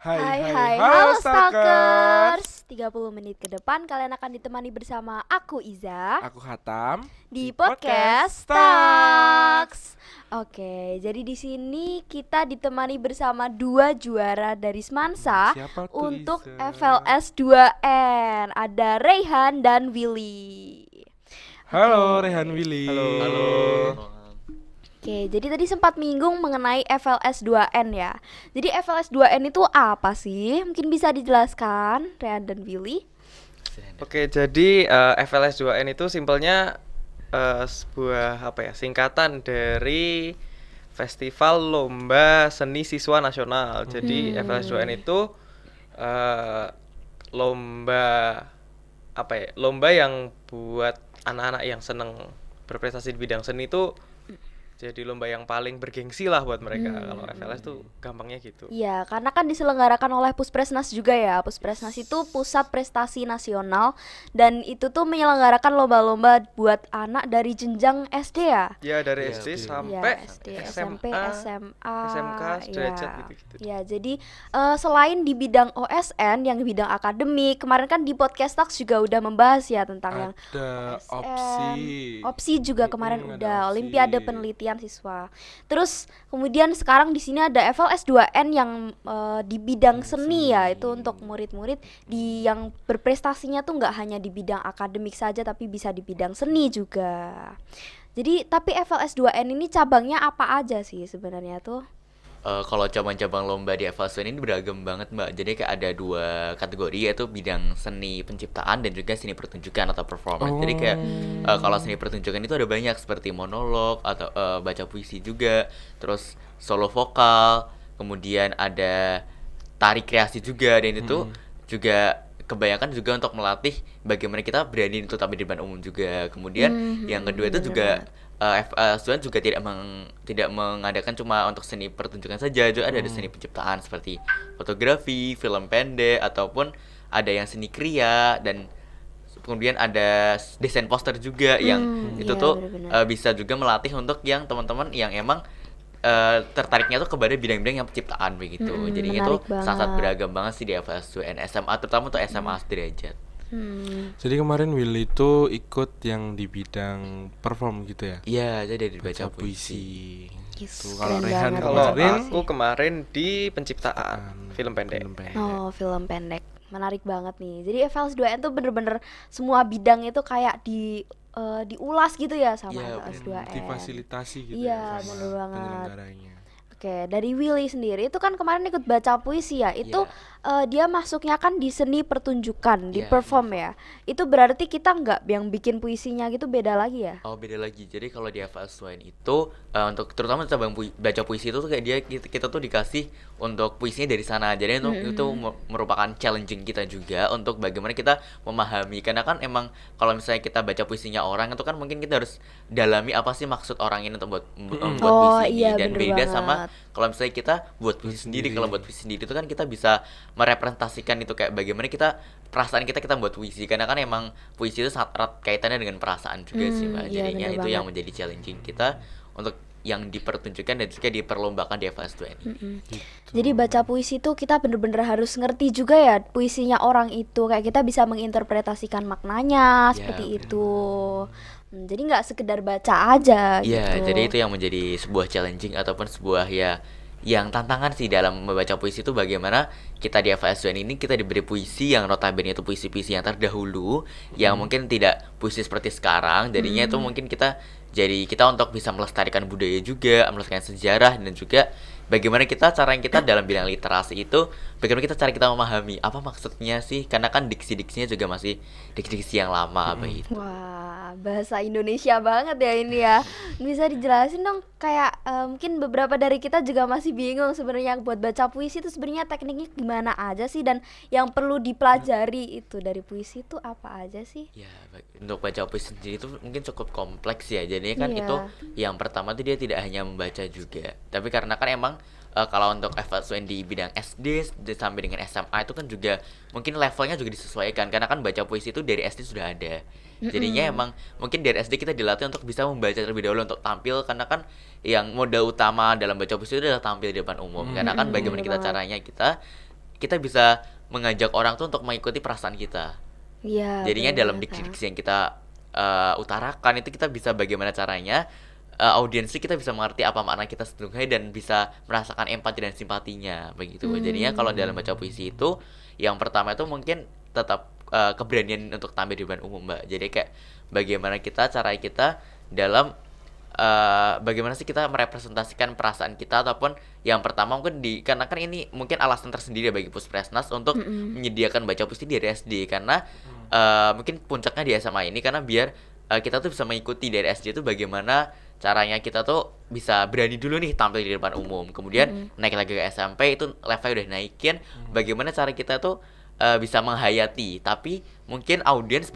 Hai, halo Stalkers. 30 menit ke depan kalian akan ditemani bersama aku Iza Aku Hatam di podcast Talks. Oke, jadi di sini kita ditemani bersama dua juara dari Semansa Siapa tuh untuk Iza? FLS 2N. Ada Reyhan dan Willy. Halo Oke. Rehan Willy. Halo. Oke, jadi tadi sempat menyinggung mengenai FLS 2N ya. Jadi FLS 2N itu apa sih? Mungkin bisa dijelaskan, Reyhan dan Willy. Oke, jadi FLS 2N itu simpelnya sebuah singkatan dari Festival Lomba Seni Siswa Nasional. Jadi FLS 2N itu lomba lomba yang buat anak-anak yang seneng berprestasi di bidang seni itu jadi lomba yang paling bergengsi lah buat mereka. Kalau FLS tuh gampangnya gitu. Iya, karena kan diselenggarakan oleh Puspresnas juga ya. Puspresnas itu Pusat Prestasi Nasional dan itu tuh menyelenggarakan lomba-lomba buat anak dari jenjang SD ya. Ya dari Iya, SD betul. sampai SD, SMP, SMA, SMA, SMK, sederajat ya. gitu-gitu. Ya, jadi selain di bidang OSN yang bidang akademik, kemarin kan di podcast Talks juga udah membahas ya tentang yang Ada OSN. opsi. Opsi juga kemarin ada udah opsi. Olimpiade Penelitian Siswa. Terus kemudian sekarang di sini ada FLS 2N yang di bidang seni ya, itu untuk murid-murid yang berprestasinya tuh nggak hanya di bidang akademik saja tapi bisa di bidang seni juga. Jadi tapi FLS 2N ini cabangnya apa aja sih sebenarnya tuh? Kalau cabang-cabang lomba di FLS ini beragam banget Mbak. Jadi kayak ada 2 kategori, yaitu bidang seni penciptaan dan juga seni pertunjukan atau performance. Jadi kayak kalau seni pertunjukan itu ada banyak seperti monolog atau baca puisi juga, terus solo vokal, kemudian ada tari kreasi juga, dan itu juga kebanyakan juga untuk melatih bagaimana kita berani untuk tampil di depan umum juga. Kemudian yang kedua itu juga FLS juga tidak mengadakan cuma untuk seni pertunjukan saja, juga ada seni penciptaan seperti fotografi, film pendek, ataupun ada yang seni kriya, dan kemudian ada desain poster juga yang itu iya, tuh benar-benar. bisa juga melatih untuk yang teman-teman yang emang tertariknya tuh kepada bidang-bidang yang penciptaan begitu. Jadinya tuh menarik sangat banget. beragam banget sih di FLS 2N SMA, terutama tuh SMA sederajat. Jadi kemarin Willy itu ikut yang di bidang perform gitu ya? Iya, jadi dari Baca baca puisi. Yes, Tuh, kalau keren Rehan banget. Kalau kemarin aku kemarin di penciptaan film pendek. Oh, film pendek. Menarik banget nih. Jadi FLS 2N tuh bener-bener semua bidang itu kayak diulas gitu ya sama Iya, FLS 2N. difasilitasi gitu Iya, ya sama bener banget. penyelenggaranya. Oke, dari Willy sendiri itu kan kemarin ikut baca puisi ya. Itu dia masuknya kan di seni pertunjukan, di Iya, perform ya. Itu berarti kita nggak yang bikin puisinya gitu beda lagi ya? Oh, beda lagi. Jadi kalau di FLS 2N itu untuk terutama cabang baca puisi itu tuh kayak kita tuh dikasih untuk puisinya dari sana. Jadi itu merupakan challenging kita juga untuk bagaimana kita memahami. Karena kan emang kalau misalnya kita baca puisinya orang itu kan mungkin kita harus dalami apa sih maksud orang ini untuk membuat Oh, puisi ini, iya, dan bener beda banget. sama kalau misalnya kita buat puisi sendiri. Kalau buat puisi sendiri itu kan kita bisa merepresentasikan itu kayak bagaimana kita perasaan kita buat puisi, karena kan emang puisi itu sangat erat kaitannya dengan perasaan juga sih Mbak. Iya, Jadinya bener itu yang banget. menjadi challenging kita untuk yang dipertunjukkan dan juga diperlombakan di FLS 2 ini. Jadi baca puisi tuh kita bener-bener harus ngerti juga ya puisinya orang itu, kayak kita bisa menginterpretasikan maknanya Ya, seperti bener. itu. Jadi nggak sekedar baca aja Iya, gitu. jadi itu yang menjadi sebuah challenging ataupun sebuah ya yang tantangan sih dalam membaca puisi itu, bagaimana kita di FLS 2 ini kita diberi puisi yang notabene itu puisi-puisi yang terdahulu yang mungkin tidak puisi seperti sekarang. Jadinya itu mungkin kita untuk bisa melestarikan budaya juga, melestarikan sejarah, dan juga bagaimana cara kita dalam bidang literasi itu, bagaimana cara kita memahami apa maksudnya sih, karena kan diksi-diksinya juga masih diksi-diksi yang lama begitu. Wah, bahasa Indonesia banget ya ini ya. Bisa dijelasin dong kayak mungkin beberapa dari kita juga masih bingung sebenarnya buat baca puisi itu sebenarnya tekniknya gimana aja sih, dan yang perlu dipelajari itu dari puisi itu apa aja sih? Ya, untuk baca puisi sendiri itu mungkin cukup kompleks ya. Jadinya kan Iya. itu yang pertama tuh dia tidak hanya membaca juga. Tapi karena kan emang kalau untuk FLS di bidang SD sampai dengan SMA itu kan juga mungkin levelnya juga disesuaikan, karena kan baca puisi itu dari SD sudah ada. Jadinya emang mungkin dari SD kita dilatih untuk bisa membaca terlebih dahulu untuk tampil, karena kan yang modal utama dalam baca puisi itu adalah tampil di depan umum. Karena kan bagaimana bener banget. caranya kita kita bisa mengajak orang tuh untuk mengikuti perasaan kita. Iya, Jadinya bener dalam banget, Kak. diksi-diksi yang kita utarakan itu kita bisa bagaimana caranya audiens itu kita bisa mengerti apa makna kita sesungguhnya dan bisa merasakan empati dan simpatinya begitu. Jadinya kalau dalam baca puisi itu yang pertama itu mungkin tetap keberanian untuk tampil di depan umum, Mbak. Jadi kayak bagaimana cara kita dalam bagaimana sih kita merepresentasikan perasaan kita ataupun yang pertama mungkin karena kan ini mungkin alasan tersendiri bagi Puspresnas untuk menyediakan baca puisi dari SD karena mungkin puncaknya di SMA ini karena biar kita tuh bisa mengikuti dari SD itu bagaimana caranya kita tuh bisa berani dulu nih tampil di depan umum, kemudian naik lagi ke SMP itu levelnya udah naikin, bagaimana cara kita tuh bisa menghayati tapi mungkin audiens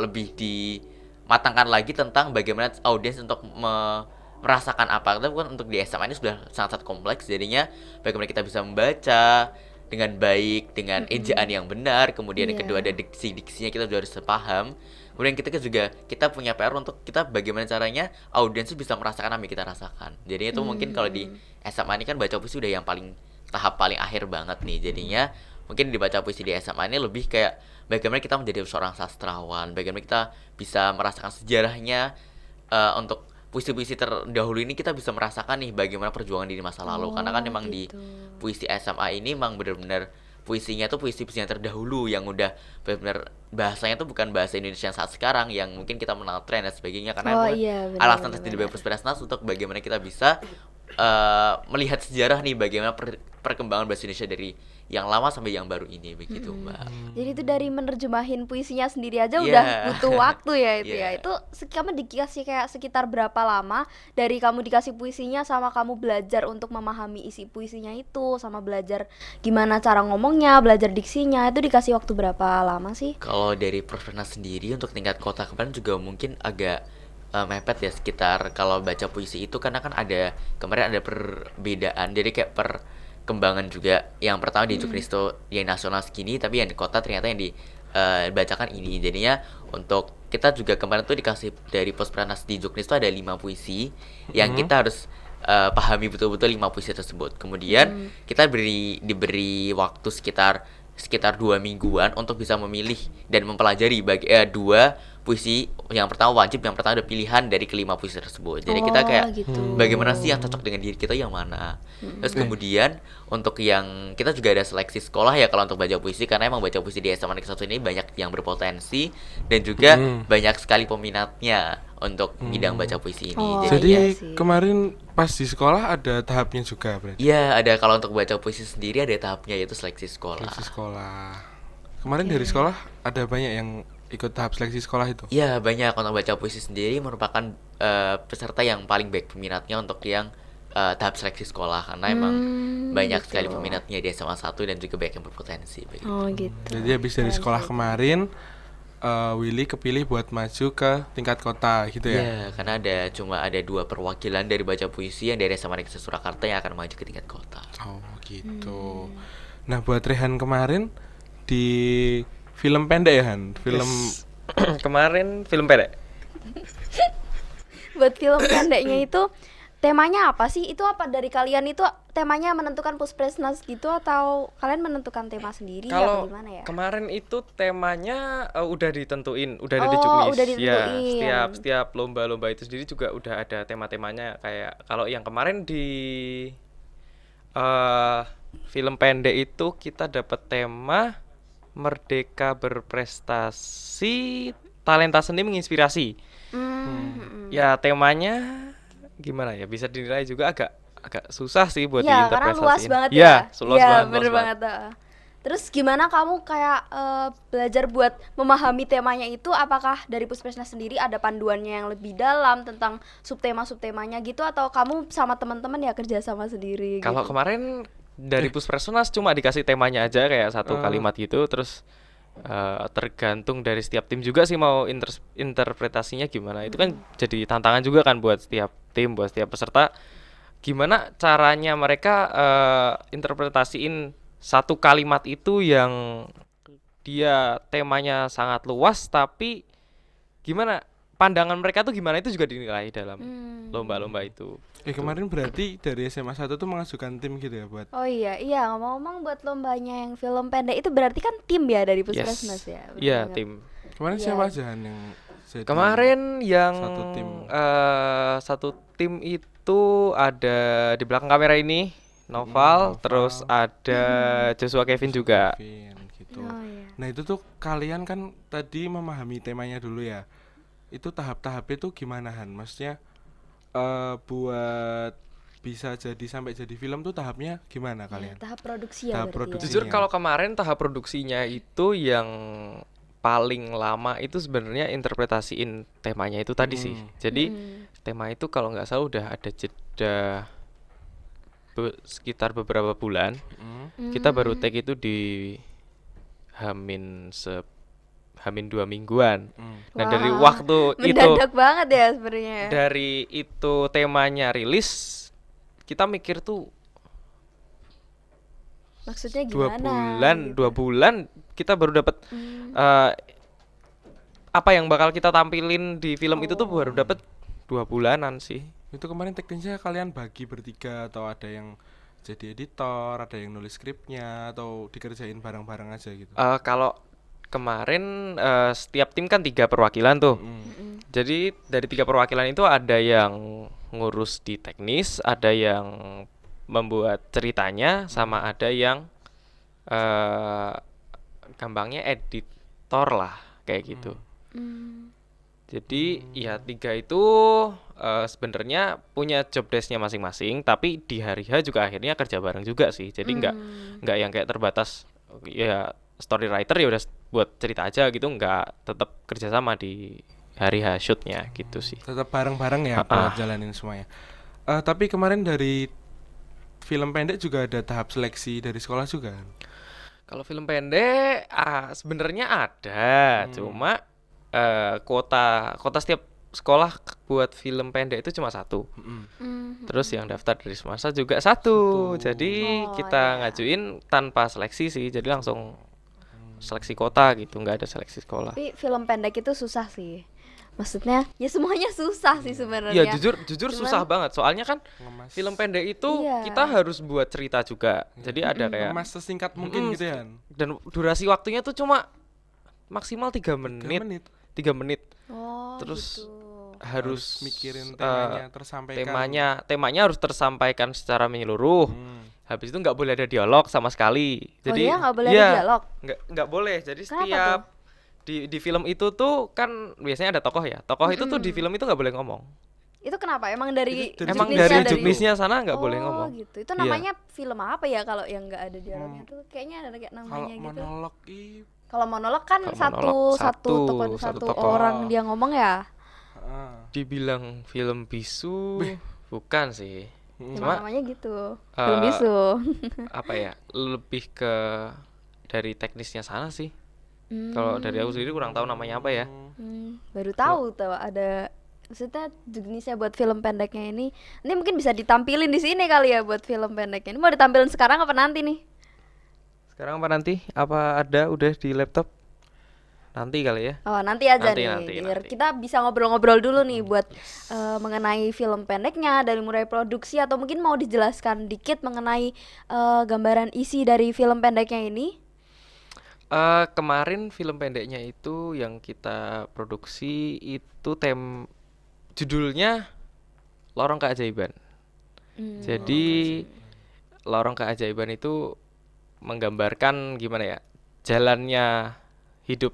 lebih dimatangkan lagi tentang bagaimana audiens untuk merasakan apa. Tapi kan untuk di SMA ini sudah sangat kompleks, jadinya bagaimana kita bisa membaca dengan baik, dengan ejaan yang benar, kemudian yang kedua ada Iya. diksi-diksinya kita juga harus paham. Kemudian kita punya PR untuk kita bagaimana caranya audiens itu bisa merasakan apa yang kita rasakan. Jadinya itu mungkin kalau di SMA ini kan baca puisi udah yang tahap paling akhir banget nih. Jadinya mungkin dibaca puisi di SMA ini lebih kayak bagaimana kita menjadi seorang sastrawan, bagaimana kita bisa merasakan sejarahnya untuk puisi-puisi terdahulu ini kita bisa merasakan nih bagaimana perjuangan di masa lalu karena kan emang di gitu. puisi SMA ini emang benar-benar puisinya tuh puisi-puisi yang terdahulu yang udah benar-benar bahasanya tuh bukan bahasa Indonesia yang saat sekarang yang mungkin kita mengenal tren dan sebagainya karena Oh emang iya, alasan benar-benar. terjadi Puspresnas untuk bagaimana kita bisa melihat sejarah nih bagaimana perkembangan bahasa Indonesia dari yang lama sampai yang baru ini begitu Mbak. Jadi itu dari menerjemahin puisinya sendiri aja Iya. udah butuh waktu ya itu Iya. ya. Itu kamu dikasih kayak sekitar berapa lama dari kamu dikasih puisinya sama kamu belajar untuk memahami isi puisinya itu sama belajar gimana cara ngomongnya, belajar diksinya itu dikasih waktu berapa lama sih? Kalau dari Puspresnas sendiri untuk tingkat kota kemarin juga mungkin agak mepet ya sekitar kalau baca puisi itu karena kan kemarin ada perbedaan jadi kayak perkembangan juga yang pertama di Jukristo yang nasional segini tapi yang di kota ternyata yang dibacakan ini jadinya untuk kita juga kemarin tuh dikasih dari Puspresnas di Jukristo ada 5 puisi yang kita harus pahami betul-betul 5 puisi tersebut kemudian kita diberi waktu sekitar 2 mingguan untuk bisa memilih dan mempelajari dua puisi yang pertama wajib yang pertama ada pilihan dari kelima puisi tersebut jadi kita kayak gitu. bagaimana sih yang cocok dengan diri kita yang mana terus kemudian untuk yang kita juga ada seleksi sekolah ya kalau untuk baca puisi karena emang baca puisi di SMA Negeri 1 ini banyak yang berpotensi dan juga banyak sekali peminatnya untuk bidang baca puisi ini Oh, Jadi iya sih. kemarin pas di sekolah ada tahapnya juga berarti. iya ada kalau untuk baca puisi sendiri ada tahapnya yaitu seleksi sekolah. Seleksi sekolah. Kemarin dari sekolah ada banyak yang ikut tahap seleksi sekolah itu. Iya banyak untuk baca puisi sendiri merupakan peserta yang paling baik peminatnya untuk yang tahap seleksi sekolah karena emang banyak sekali peminatnya di SMA 1 dan juga banyak yang berpotensi begitu. Oh gitu. Jadi habis dari sekolah kemarin Willy kepilih buat maju ke tingkat kota gitu ya. Iya karena cuma ada 2 perwakilan dari baca puisi yang dari SMA Negeri Surakarta yang akan maju ke tingkat kota. Oh gitu. Nah buat Rehan kemarin di film pendek ya Han, film Kemarin film pendek. Buat film pendeknya itu temanya apa sih? Itu apa dari kalian itu temanya menentukan Puspresnas gitu atau kalian menentukan tema sendiri Kalau atau gimana ya? kemarin itu temanya udah ditentuin, udah ada Oh, di Juknis. udah Ya, ditentuin. setiap lomba-lomba itu sendiri juga udah ada tema-temanya kayak kalau yang kemarin di film pendek itu kita dapat tema Merdeka Berprestasi, Talenta Seni Menginspirasi. Ya temanya gimana ya? Bisa dinilai juga agak susah sih buat Iya, karena luas diinterpretasiin. banget Iya, ya. luas Iya, banget, bener luas banget. Terus gimana kamu kayak belajar buat memahami temanya itu? Apakah dari Puspresnas sendiri ada panduannya yang lebih dalam tentang subtema-subtemanya gitu atau kamu sama teman-teman ya kerja sama sendiri Kalau gitu? kemarin dari Puspresnas cuma dikasih temanya aja kayak satu kalimat gitu, terus tergantung dari setiap tim juga sih mau interpretasinya gimana. Itu kan jadi tantangan juga kan buat setiap tim, buat setiap peserta. Gimana caranya mereka interpretasiin satu kalimat itu yang dia temanya sangat luas tapi gimana pandangan mereka tuh gimana itu juga dinilai dalam Hmm. lomba-lomba itu. Kemarin berarti dari SMA 1 tuh mengajukan tim gitu ya buat. Oh iya, iya ngomong-ngomong buat lombanya yang film pendek itu berarti kan tim ya dari Puskesmas ya. bener Iya, banget. tim. Kemarin Iya. siapa aja Han yang jadi Kemarin yang satu tim. satu tim itu ada di belakang kamera ini Noval, Noval. terus ada Joshua Kevin juga. Kevin, gitu. Oh iya. Nah itu tuh kalian kan tadi memahami temanya dulu ya. Itu tahap-tahap itu gimana Han? Maksudnya buat bisa jadi sampai jadi film tuh tahapnya gimana kalian? Tahap produksi ya Tahap berarti produksi. ya. Jujur Iya. kalau kemarin tahap produksinya itu yang paling lama itu sebenarnya interpretasiin temanya itu tadi sih. Jadi tema itu kalau nggak salah udah ada jeda sekitar beberapa bulan. Kita baru take itu di Hamin 2 mingguan. Nah dari Wah, waktu itu mendadak banget ya sebenarnya ya. dari itu temanya rilis, kita mikir tuh Maksudnya dua gimana? bulan gitu. 2 bulan kita baru dapat apa yang bakal kita tampilin di film itu tuh baru dapat 2 bulanan sih. Itu kemarin teknisnya kalian bagi bertiga atau ada yang jadi editor, ada yang nulis skripnya atau dikerjain bareng-bareng aja gitu? Kalau kemarin setiap tim kan 3 perwakilan tuh. Jadi dari 3 perwakilan itu ada yang ngurus di teknis, ada yang membuat ceritanya, sama ada yang gampangnya editor lah kayak gitu. Jadi ya 3 itu sebenarnya punya job desk-nya masing-masing, tapi di hari H juga akhirnya kerja bareng juga sih. Jadi nggak yang kayak terbatas ya story writer ya udah buat cerita aja gitu, nggak, tetap kerjasama di hari H shootnya gitu sih. Tetap bareng-bareng ya buat jalanin semuanya. Tapi kemarin dari film pendek juga ada tahap seleksi dari sekolah juga kan? Kalau film pendek sebenarnya ada, cuma kuota setiap sekolah buat film pendek itu cuma 1. Terus yang daftar dari semasa juga 1. Jadi Oh, kita iya. ngajuin tanpa seleksi sih, jadi langsung seleksi kota gitu, nggak ada seleksi sekolah. Tapi film pendek itu susah sih. Maksudnya ya semuanya susah sih sebenarnya. Iya jujur Cuman- susah banget, soalnya kan Ngemas. film pendek itu Iya. kita harus buat cerita juga. Jadi ada kayak Ngemas sesingkat mungkin gitu ya Han? dan durasi waktunya tuh cuma maksimal 3 3 menit. menit. 3 menit. Oh, Terus gitu. harus mikirin eh, temanya tersampaikan. temanya harus tersampaikan secara menyeluruh. Habis itu nggak boleh ada dialog sama sekali. Jadi iya, nggak boleh iya, ada dialog? nggak boleh. Jadi Kenapa setiap di film itu tuh kan biasanya ada tokoh ya. Tokoh itu tuh di film itu nggak boleh ngomong. Itu kenapa? Emang dari Itu Emang juknisnya dari juknisnya sana nggak boleh Oh, ngomong. gitu. Itu Iya. namanya film apa ya kalau yang nggak ada dialognya tuh? Kayaknya ada kayak Kalau namanya gitu. monolog Kalau monolog kan Kalau satu monolog satu satu, tokoh satu satu tokoh. orang dia ngomong ya. Dibilang film bisu bukan sih. Emang Cuma namanya gitu. Film bisu. apa ya? Lebih ke dari teknisnya sana sih. Kalau dari aku sendiri kurang tahu namanya apa ya. Baru tahu tuh ada maksudnya juknisnya buat film pendeknya ini. Ini mungkin bisa ditampilin di sini kali ya buat film pendeknya. Ini mau ditampilin sekarang apa nanti nih? Sekarang apa nanti? Apa ada udah di laptop? Nanti kali ya. Oh, nanti aja nih. Nanti. Biar kita bisa ngobrol-ngobrol dulu nih buat mengenai film pendeknya dari mulai produksi atau mungkin mau dijelaskan dikit mengenai gambaran isi dari film pendeknya ini. Kemarin film pendeknya itu yang kita produksi itu judulnya Lorong Keajaiban. Jadi Lorong Keajaiban itu menggambarkan gimana ya, jalannya hidup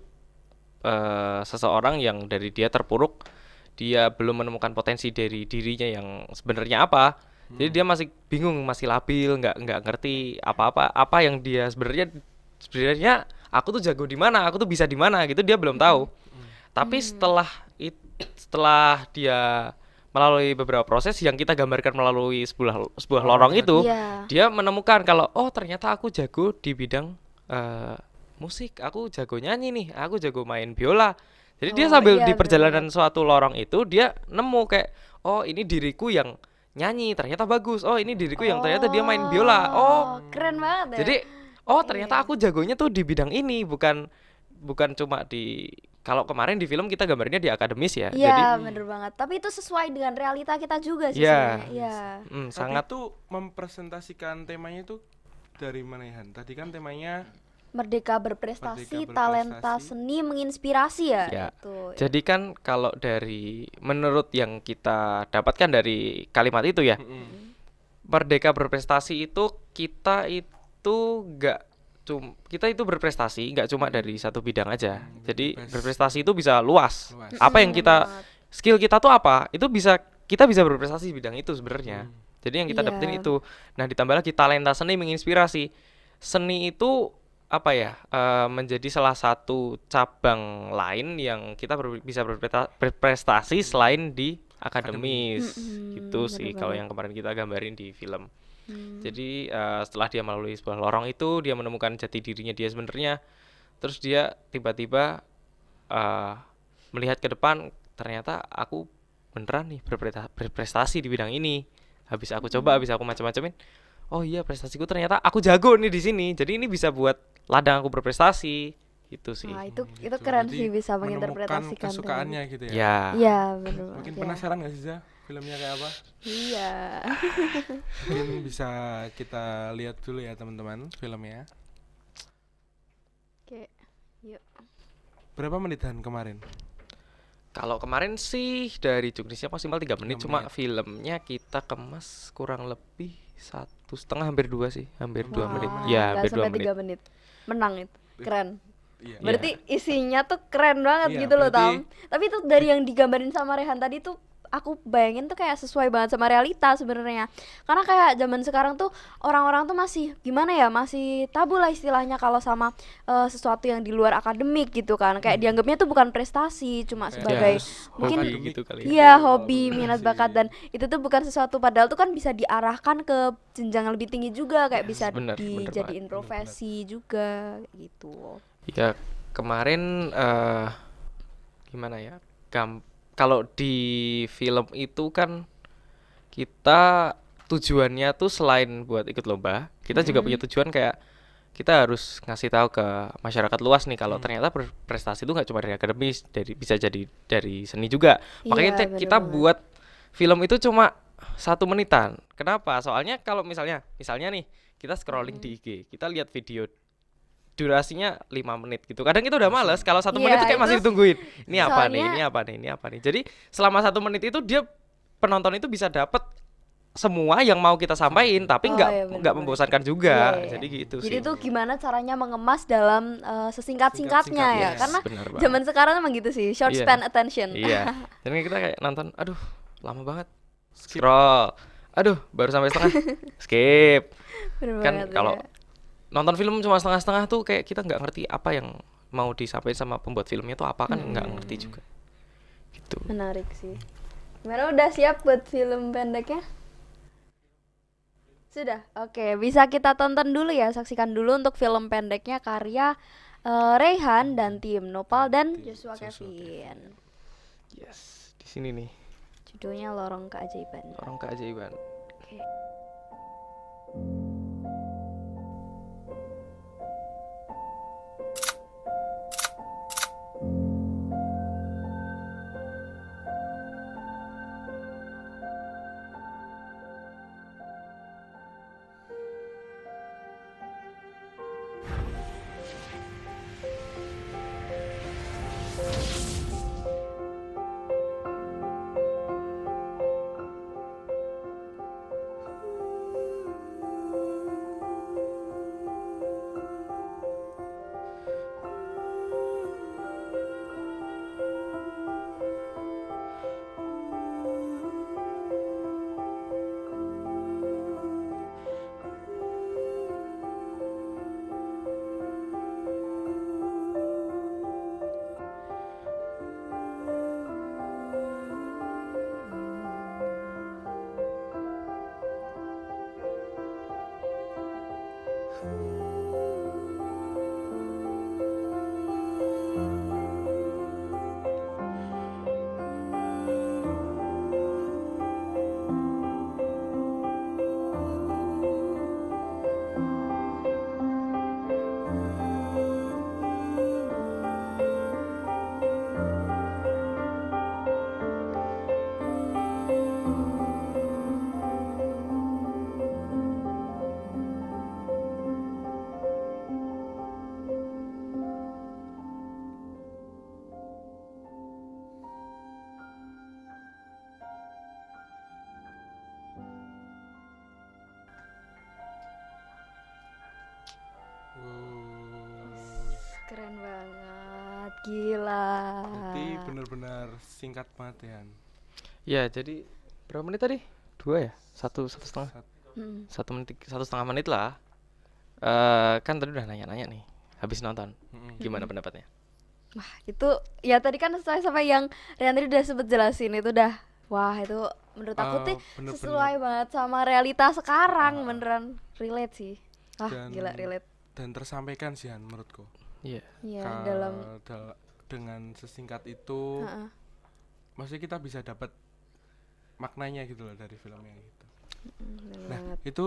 seseorang yang dari dia terpuruk, dia belum menemukan potensi dari dirinya yang sebenarnya apa. Jadi dia masih bingung, masih labil, nggak ngerti apa yang dia sebenarnya aku tuh jago di mana, aku tuh bisa di mana gitu, dia belum tahu. Tapi setelah dia melalui beberapa proses yang kita gambarkan melalui sebuah lorong itu, Iya. dia menemukan kalau oh ternyata aku jago di bidang musik, aku jago nyanyi nih, aku jago main biola. Jadi dia Oh, sambil iya, di bener perjalanan suatu lorong itu dia nemu kayak oh ini diriku yang nyanyi ternyata bagus, oh ini diriku yang ternyata dia main biola, oh keren banget ya. jadi oh ternyata aku jagonya tuh di bidang ini, bukan cuma di kalau kemarin di film kita gambarnya di akademis ya. Jadi Iya, bener banget. Tapi itu sesuai dengan realita kita juga sih Iya. sebenarnya. Iya. Tapi sangat itu mempresentasikan temanya itu dari mana ya Han? Tadi kan temanya Merdeka berprestasi, Merdeka talenta berprestasi. seni menginspirasi ya. Ya. Itu. Jadi kan kalau dari menurut yang kita dapatkan dari kalimat itu ya, merdeka berprestasi itu kita itu kita itu berprestasi nggak cuma dari satu bidang aja. Jadi berprestasi itu bisa luas. Luas. Apa yang Bener kita banget. skill kita tuh apa? Itu kita bisa berprestasi di bidang itu sebenarnya. Jadi yang kita Iya. dapetin itu. Nah, ditambah lagi talenta seni menginspirasi. Seni itu apa ya? Menjadi salah satu cabang lain yang kita bisa berprestasi selain di akademis. Gitu bener sih kalau banget. yang kemarin kita gambarin di film. Hmm. Jadi setelah dia melalui sebuah lorong itu, dia menemukan jati dirinya dia sebenarnya. Terus dia tiba-tiba melihat ke depan, ternyata aku beneran nih berprestasi di bidang ini. Habis aku coba, habis aku macam-macamin, oh iya prestasiku ternyata aku jago nih di sini. Jadi ini bisa buat ladang aku berprestasi. Gitu sih. Nah, itu Gitu. keren Berarti sih bisa menemukan menginterpretasikan kesukaannya gitu ya. Ya. Iya, benar banget. Mungkin Ya. penasaran gak sih Za? Filmnya kayak apa? Iya. Mungkin bisa kita lihat dulu ya teman-teman filmnya. Oke. Yuk. Berapa menit Han kemarin? Kalau kemarin sih dari juknisnya maksimal 3 menit, 3 cuma menit. filmnya kita kemas kurang lebih 1,5 hampir 2 sih, hampir 2 Wah, menit. Ya, nggak hampir 2 sampai menit. 3 menit. Menang itu. Keren. Iya. Berarti isinya tuh keren banget Iya, gitu loh, berarti- Tam. Tapi itu dari yang digambarin sama Rehan tadi tuh aku bayangin tuh kayak sesuai banget sama realita sebenarnya. Karena kayak zaman sekarang tuh orang-orang tuh masih gimana ya, masih tabu lah istilahnya kalau sama sesuatu yang di luar akademik gitu kan. Kayak dianggapnya tuh bukan prestasi, cuma Kayak sebagai harus mungkin hobi gitu kali ya. iya Kalau hobi, minat berprestasi. bakat, dan itu tuh bukan sesuatu, padahal tuh kan bisa diarahkan ke jenjang yang lebih tinggi juga, kayak bisa bener dijadiin profesi juga kayak gitu. Ya, kemarin gimana ya? Kalau di film itu kan kita tujuannya tuh selain buat ikut lomba, kita juga punya tujuan kayak kita harus ngasih tahu ke masyarakat luas nih kalau ternyata prestasi itu nggak cuma dari akademis, bisa jadi dari seni juga. Makanya Iya, bener kita banget. buat film itu cuma 1 menitan. Kenapa? Soalnya kalau misalnya nih kita scrolling di IG, kita lihat video durasinya 5 menit gitu. Kadang itu udah males. Kalau 1 menit Iya, tuh kayak masih itu ditungguin. Ini apa nih? soalnya- Ini apa nih? Ini apa nih? Jadi selama 1 menit itu dia penonton itu bisa dapet semua yang mau kita sampaikan, tapi Oh, nggak iya, bener-bener. nggak membosankan juga. Iya, iya. Jadi gitu Jadi sih. tuh gimana caranya mengemas dalam sesingkat-singkatnya ya, Singkat-singkat, karena benar banget. zaman sekarang emang gitu sih, short Iya. span attention. Iya. Dan kita kayak nonton, aduh, lama banget. Scroll. Aduh, baru sampai setengah. Skip. Bener Kan banget, kalau ya. nonton film cuma setengah-setengah tuh kayak kita nggak ngerti apa yang mau disampaikan sama pembuat filmnya tuh apa, kan nggak ngerti juga. Gitu. Menarik sih. Gimana, udah siap buat film pendeknya? Sudah. Oke, bisa kita tonton dulu ya, saksikan dulu untuk film pendeknya karya Rehan dan tim Nopal dan Joshua Kevin. Yes, di sini nih Judulnya Lorong Keajaiban. orang keajaiban. Oke. banget, gila. Berarti benar-benar singkat banget ya. Han. Ya, jadi berapa menit tadi? 2 ya? Satu setengah? Mm. 1 menit, 1,5 menit lah. Kan tadi udah nanya-nanya nih, habis nonton. Gimana pendapatnya? Wah, itu ya tadi kan sesuai sama yang Rian tadi udah sempet jelasin, itu udah wah, itu menurut aku tuh Bener-bener. sesuai banget sama realita sekarang, beneran relate sih. Ah, Dan- gila relate. Dan tersampaikan sih Han menurutku. Iya. Iya, Ka- dalam dengan sesingkat itu, Heeh. maksudnya kita bisa dapat maknanya gitu loh dari filmnya gitu. Bener Nah, banget. itu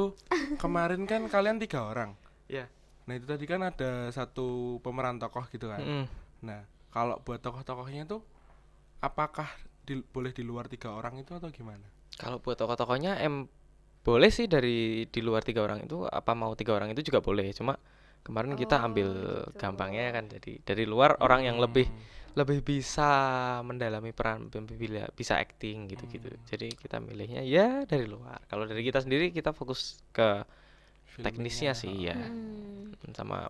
kemarin kan kalian 3 orang. Iya. Nah, itu tadi kan ada satu pemeran tokoh gitu kan. Nah, kalau buat tokoh-tokohnya tuh apakah boleh di luar 3 orang itu atau gimana? Kalau buat tokoh-tokohnya boleh sih dari di luar 3 orang itu, apa mau 3 orang itu juga boleh. Cuma kemarin kita Oh, ambil gitu. gampangnya kan, jadi dari luar orang yang lebih bisa mendalami peran, bisa acting gitu-gitu. Jadi kita milihnya ya dari luar. Kalau dari kita sendiri kita fokus ke teknisnya Filmnya, sih ya, Mm. sama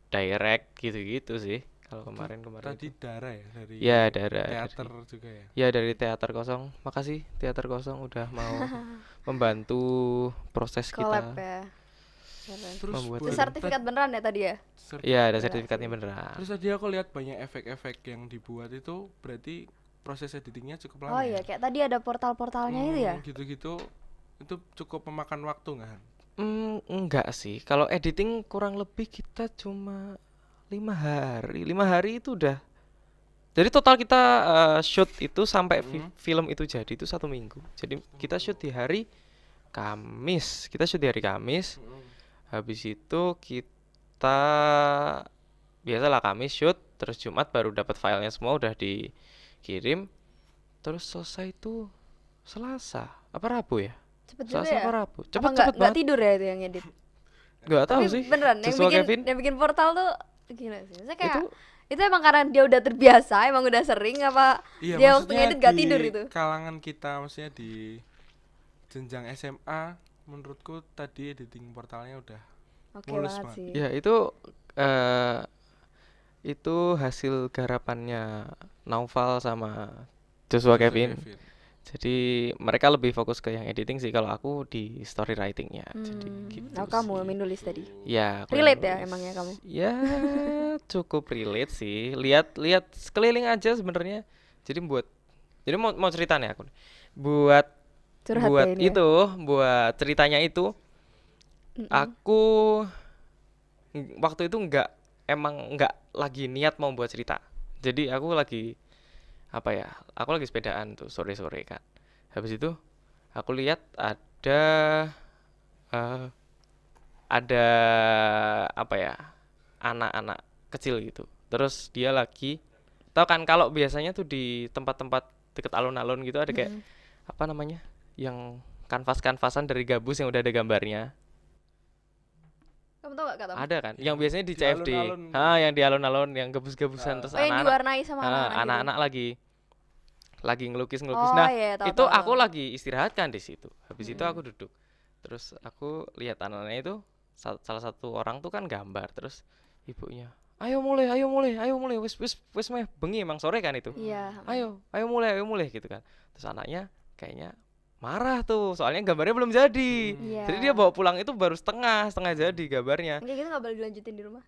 direct gitu-gitu sih. Kalau kemarin Tadi itu. Dara ya dari Ya, Dara teater dari- juga ya. Ya dari Teater Kosong. Makasih Teater Kosong udah mau membantu proses Collab kita. ya. Keren. Terus Membuat Itu buat sertifikat beneran ya tadi ya? Iya, ada Gila sertifikatnya sih. beneran. Terus tadi aku lihat banyak efek-efek yang dibuat itu, berarti proses editingnya cukup lama. Oh ya? iya, kayak tadi ada portal-portalnya itu ya? Gitu-gitu itu cukup memakan waktu nggak Han? Enggak sih. Kalau editing kurang lebih kita cuma 5 hari. 5 hari itu udah. Jadi total kita shoot itu sampai film itu jadi itu 1 minggu. Jadi kita shoot di hari Kamis. Habis itu kita biasalah Kamis shoot, terus Jumat baru dapat filenya semua udah dikirim. Terus selesai itu Selasa apa Rabu ya? Cepet juga Selasa ya? apa Rabu? Apa Cepet nggak banget. tidur ya itu yang edit? Nggak tahu Tapi sih. beneran Joshua Kevin yang bikin portal tuh gila sih. Maksudnya kayak itu itu emang karena dia udah terbiasa, emang udah sering apa Iya, dia waktu maksudnya ngedit gak di tidur itu? kalangan kita, maksudnya di jenjang SMA, menurutku tadi editing portalnya udah Oke mulus banget banget. sih. ya itu hasil garapannya Naufal sama Joshua Kevin. Jadi mereka lebih fokus ke yang editing sih, kalau aku di story writingnya. Jadi gitu Nah, kamu sih. yang menulis tadi. Ya, aku yang Relate ya nulis. emangnya kamu? Ya, cukup relate sih. Lihat sekeliling aja sebenarnya. Jadi mau cerita nih aku. Buat Curhat buat ya ini ya? itu, buat ceritanya itu aku waktu itu emang nggak lagi niat mau buat cerita. Jadi aku lagi aku lagi sepedaan tuh sore-sore kan. Habis itu aku lihat eh, ada anak-anak kecil gitu. Terus dia lagi, tahu kan kalau biasanya tuh di tempat-tempat deket alun-alun gitu ada kayak apa namanya, yang kanvas-kanvasan dari gabus yang udah ada gambarnya. Kamu tau gak kata? Ada kan? Yang Yang biasanya di di CFD. alun-alun. Yang di alun-alun yang gabus-gabusan terus Oh yang anak-anak diwarnai sama anak-anak gitu? anak-anak lagi ngelukis. Oh, Nah, iya, tahu, itu tahu, aku tahu. lagi istirahat kan di situ. Habis itu aku duduk. Terus aku lihat anak-anaknya itu salah satu orang tuh kan gambar, terus ibunya, "Ayo mulai, wis meh bengi emang sore kan itu. Iya. Ayo mulai gitu kan." Terus anaknya kayaknya marah tuh, soalnya gambarnya belum jadi. Iya. Jadi dia bawa pulang itu baru setengah jadi gambarnya. Kayak gitu gak boleh dilanjutin di rumah?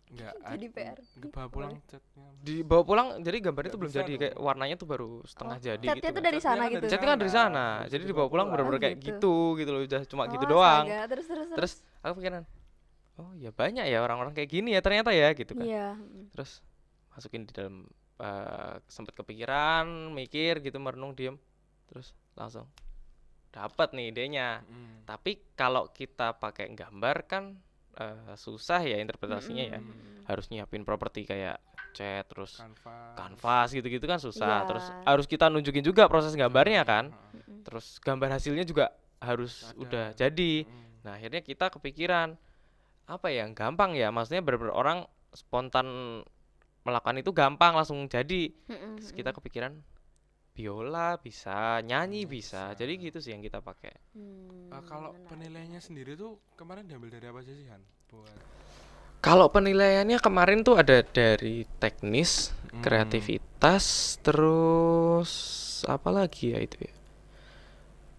Enggak Jadi PR. Enggak bawa pulang catnya. Dibawa pulang, jadi gambarnya Nggak tuh belum bisa jadi, dong. kayak warnanya tuh baru setengah jadi Catnya gitu tuh kan. dari sana Catnya kan gitu? dari Catnya kan dari sana, Terus jadi dibawa dibawa pulang pulang. bener-bener Oh, kayak gitu. gitu loh, udah cuma gitu Oh, doang. astaga. Terus. Terus aku pikiran, oh ya banyak ya orang-orang kayak gini ya ternyata ya gitu kan. Iya. Terus masukin di dalam, sempet kepikiran, mikir gitu, merenung, diem, terus langsung dapat nih idenya. Tapi kalau kita pakai gambar kan susah ya interpretasinya ya. Harus nyiapin properti kayak cat, terus kanvas gitu-gitu kan susah. Iya. Terus harus kita nunjukin juga proses gambarnya kan. Terus gambar hasilnya juga harus Ada. udah jadi. Nah, akhirnya kita kepikiran apa ya, yang gampang ya, maksudnya bener-bener orang spontan melakukan itu gampang langsung jadi. Terus kita kepikiran biola bisa, nyanyi bisa. Jadi gitu sih yang kita pakai. Kalau penilaiannya sendiri tuh kemarin diambil dari apa aja sih Han? Buat Kalau penilaiannya kemarin tuh ada dari teknis, kreativitas, terus apa lagi ya itu ya?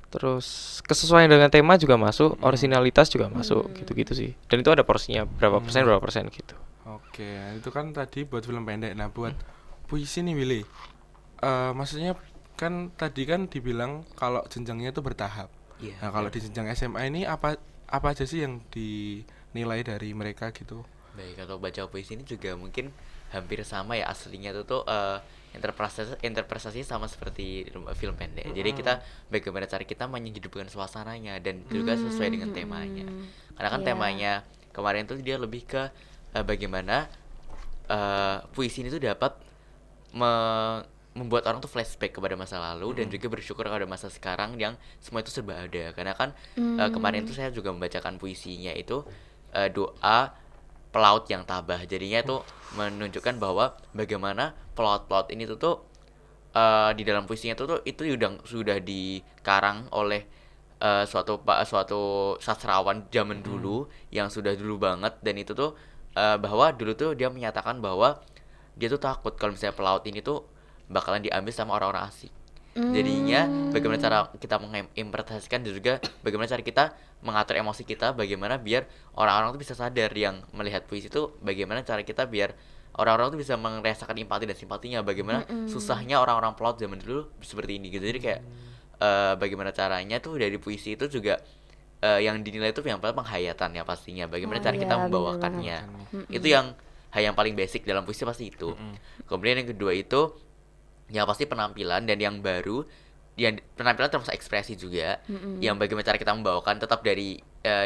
Terus kesesuaian dengan tema juga masuk, originalitas juga masuk, gitu-gitu sih. Dan itu ada porsinya berapa persen gitu. Oke, itu kan tadi buat film pendek. Nah, buat puisi nih Willy. Maksudnya kan tadi kan dibilang kalau jenjangnya itu bertahap. Iya. Nah, kalau di jenjang SMA ini apa aja sih yang dinilai dari mereka gitu? Baik, kalau baca puisi ini juga mungkin hampir sama ya aslinya itu tuh interpretasinya sama seperti film pendek. Jadi kita bagaimana cara kita menyhidupkan suasananya dan juga sesuai dengan temanya. Karena kan Iya. temanya kemarin tuh dia lebih ke bagaimana puisi ini tuh dapat membuat orang tuh flashback kepada masa lalu dan juga bersyukur kepada masa sekarang yang semua itu serba ada. Karena kan kemarin tuh saya juga membacakan puisinya itu doa pelaut yang tabah. Jadinya itu menunjukkan bahwa bagaimana pelaut-pelaut ini tuh di dalam puisinya tuh itu sudah dikarang oleh suatu sastrawan zaman dulu yang sudah dulu banget, dan itu tuh bahwa dulu tuh dia menyatakan bahwa dia tuh takut kalau misalnya pelaut ini tuh bakalan diambil sama orang-orang asing. Jadinya bagaimana cara kita menginterpretasikan dan juga bagaimana cara kita mengatur emosi kita, bagaimana biar orang-orang tuh bisa sadar yang melihat puisi itu, bagaimana cara kita biar orang-orang tuh bisa merasakan empati dan simpatinya, bagaimana susahnya orang-orang pelaut zaman dulu seperti ini gitu. Jadi kayak bagaimana caranya tuh dari puisi itu juga yang dinilai itu yang pertama penghayatan ya pastinya, bagaimana cara kita iya, membawakannya. Itu yang hal yang paling basic dalam puisi pasti itu. Kemudian yang kedua itu yang pasti penampilan, dan yang baru yang penampilan termasuk ekspresi juga, yang bagaimana cara kita membawakan tetap dari